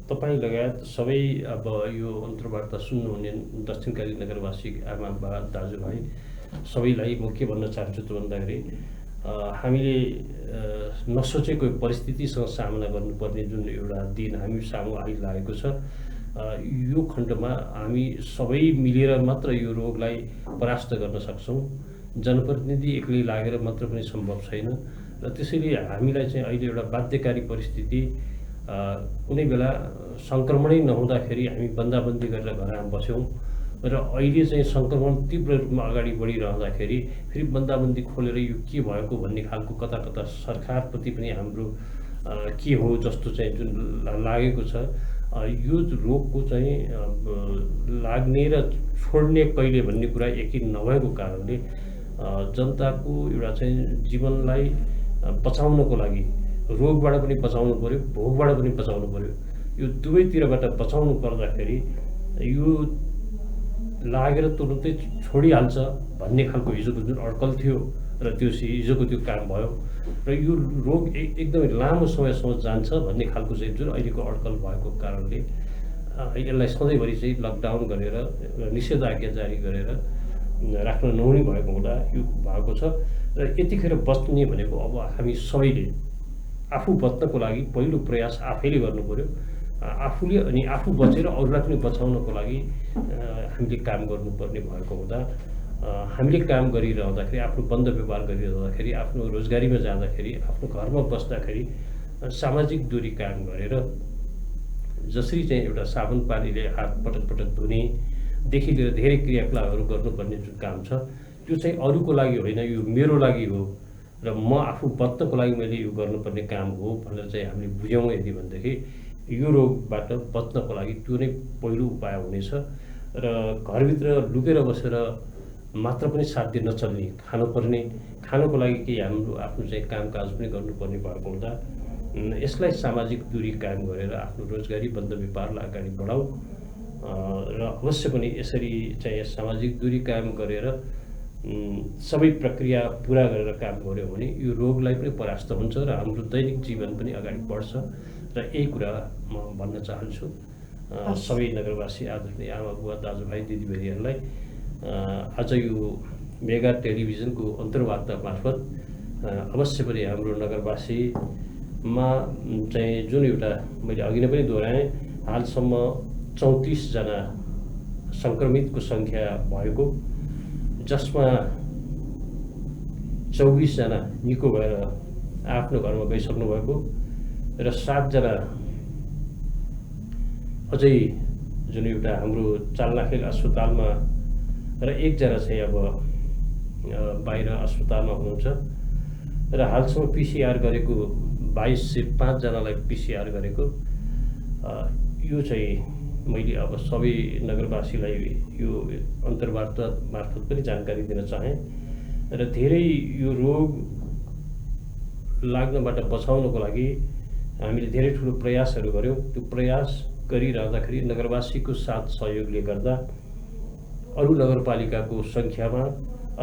B: तपाईँ लगायत सबै अब यो अन्तर्वार्ता सुन्नुहुने दक्षिणकाली नगरवासी आमा बा दाजुभाइ सबैलाई म के भन्न चाहन्छु त भन्दाखेरि हामीले नसोचेको परिस्थितिसँग सामना गर्नुपर्ने जुन एउटा दिन हामी सामु आइलागेको छ, यो खण्डमा हामी सबै मिलेर मात्र यो रोगलाई परास्त गर्न सक्छौँ। जनप्रतिनिधि एक्लै लागेर मात्र पनि सम्भव छैन र त्यसैले हामीलाई चाहिँ अहिले एउटा बाध्यकारी परिस्थिति, कुनै बेला सङ्क्रमणै नहुँदाखेरि हामी बन्दाबन्दी गरेर घरमा बस्यौँ र अहिले चाहिँ सङ्क्रमण तीव्र रूपमा अगाडि बढिरहँदाखेरि फेरि बन्दाबन्दी खोलेर यो के भएको भन्ने खालको कता कता सरकारप्रति पनि हाम्रो के हो जस्तो चाहिँ जुन लागेको छ। यो रोगको चाहिँ लाग्ने र छोड्ने कहिले भन्ने कुरा यकिन नभएको कारणले जनताको एउटा चाहिँ जीवनलाई बचाउनको लागि रोगबाट पनि बचाउनु पर्यो, भोगबाट पनि बचाउनु पर्यो। यो दुवैतिरबाट बचाउनु पर्दाखेरि यो लागेर तुरुन्तै छोडिहाल्छ भन्ने खालको हिजोको जुन अड्कल थियो र त्यो हिजोको त्यो काम भयो र यो रोग एकदमै लामो समयसम्म जान्छ भन्ने खालको चाहिँ जुन अहिलेको अड्कल भएको कारणले यसलाई सधैँभरि चाहिँ लकडाउन गरेर निषेधाज्ञा जारी गरेर राख्न नहुने भएको हुँदा यो भएको छ र यतिखेर बच्ने भनेको अब हामी सबैले आफू बच्नको लागि पहिलो प्रयास आफैले गर्नु पर्यो। आफूले अनि आफू बचेर अरूलाई पनि बचाउनको लागि हामीले काम गर्नुपर्ने भएको हुँदा हामीले काम गरिरहँदाखेरि, आफ्नो बन्द व्यवहार गरिरहँदाखेरि, आफ्नो रोजगारीमा जाँदाखेरि, आफ्नो घरमा बस्दाखेरि सामाजिक दूरी कायम गरेर जसरी चाहिँ एउटा साबुन पानीले हात पटक पटक धुनेदेखि लिएर धेरै क्रियाकलापहरू गर्नुपर्ने जुन काम छ त्यो चाहिँ अरूको लागि होइन, यो मेरो लागि हो र म आफू बच्नको लागि मैले यो गर्नुपर्ने काम हो भनेर चाहिँ हामीले बुझ्यौँ। यदि भनेदेखि यो रोगबाट बच्नको लागि त्यो नै पहिलो उपाय हुनेछ र घरभित्र लुकेर बसेर मात्र पनि साध्य नचल्ने, खानको लागि केही हाम्रो आफ्नो चाहिँ कामकाज पनि गर्नुपर्ने भएको हुँदा यसलाई सामाजिक दूरी कायम गरेर आफ्नो रोजगारी बन्द व्यापारलाई अगाडि बढाऊ र अवश्य पनि यसरी चाहिँ सामाजिक दूरी कायम गरेर सबै प्रक्रिया पुरा गरेर काम गऱ्यो भने यो रोगलाई पनि परास्त हुन्छ र हाम्रो दैनिक जीवन पनि अगाडि बढ्छ र यही कुरा म भन्न चाहन्छु सबै नगरवासी आदरणीय आमा बुवा दाजुभाइ दिदीबहिनीहरूलाई। आज यो मेगा टेलिभिजनको अन्तर्वार्ता मार्फत अवश्य पनि हाम्रो नगरवासीमा चाहिँ जुन एउटा मैले अघि नै पनि दोहोऱ्याएँ, हालसम्म 34 जना सङ्क्रमितको सङ्ख्या भएको, जसमा 24 जना निको भएर आफ्नो घरमा गइसक्नु भएको र 7 जना अझै जुन एउटा हाम्रो चालनाखेल अस्पतालमा र 1 जना चाहिँ अब बाहिर अस्पतालमा हुनुहुन्छ र हालसम्म पिसिआर गरेको 22 से 5 जनालाई पिसिआर गरेको। यो चाहिँ मैले अब सबै नगरवासीलाई यो अन्तर्वार्ता मार्फत पनि जानकारी दिन चाहेँ र धेरै यो रोग लाग्नबाट बचाउनको लागि हामीले धेरै ठुलो प्रयासहरू गऱ्यौँ। त्यो प्रयास गरिरहँदाखेरि नगरवासीको साथ सहयोगले गर्दा अरू नगरपालिकाको सङ्ख्यामा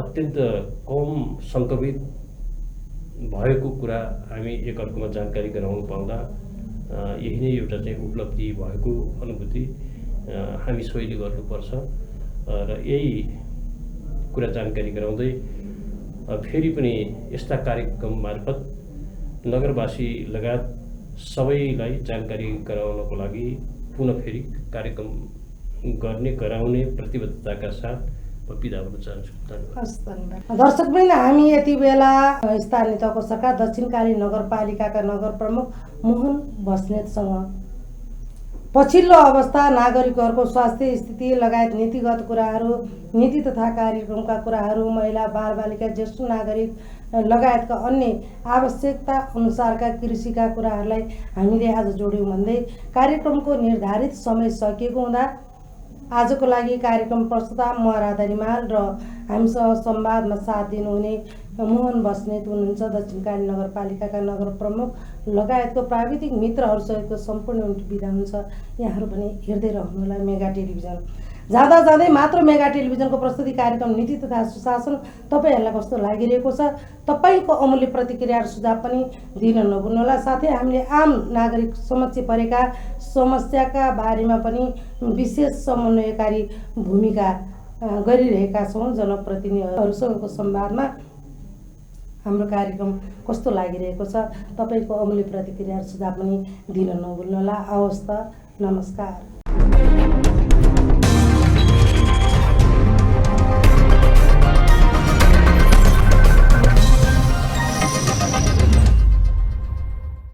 B: अत्यन्त कम सङ्क्रमित भएको कुरा हामी एकअर्कामा जानकारी गराउनु पाउँदा यही नै एउटा चाहिँ उपलब्धि भएको अनुभूति हामी सबैले गर्नुपर्छ र यही कुरा जानकारी गराउँदै फेरि पनि यस्ता कार्यक्रम मार्फत नगरवासी लगायत सबैलाई जानकारी गराउनको लागि पुनः फेरि कार्यक्रम गराउने प्रतिबद्धताका साथ म बिदा हुन चाहन्छु।
A: धन्यवाद। दर्शकवृन्द, हामी यति बेला स्थानीय तहको सरकार दक्षिणकाली नगरपालिकाका नगर प्रमुख मोहन बस्नेतसँग पछिल्लो अवस्था, नागरिकहरूको स्वास्थ्य स्थिति लगायत नीतिगत कुराहरू, नीति तथा कार्यक्रमका कुराहरू, महिला बालबालिका ज्येष्ठ नागरिक लगायतका अन्य आवश्यकता अनुसारका कृषिका कुराहरूलाई हामीले आज जोड्यौँ भन्दै कार्यक्रमको निर्धारित समय सकिएको हुँदा आजको लागि कार्यक्रम प्रस्तुता म राधा रिमाल र हामीसँग संवादमा साथ दिनुहुने मोहन बस्नेत हुनुहुन्छ, दक्षिणकाली नगरपालिकाका नगर प्रमुख लगायतको प्राविधिक मित्रहरूसहितको सम्पूर्ण बिदा हुन्छ। यहाँहरू पनि हेर्दै रहनुहोला मेगा टेलिभिजन। जाँदा जाँदै मात्र मेगा टेलिभिजनको प्रस्तुति कार्यक्रम नीति तथा सुशासन तपाईँहरूलाई कस्तो लागिरहेको छ, तपाईँको अमूल्य प्रतिक्रिया र सुझाव पनि दिन नभुल्नुहोला। साथै हामीले आम नागरिक समक्ष परेका समस्याका बारेमा पनि विशेष समन्वयकारी भूमिका गरिरहेका छौँ। जनप्रतिनिधिहरूसँगको संवादमा हाम्रो कार्यक्रम कस्तो लागिरहेको छ, तपाईँको अमूल्य प्रतिक्रिया र सुझाव पनि दिन नभुल्नुहोला। हवस् त, नमस्कार।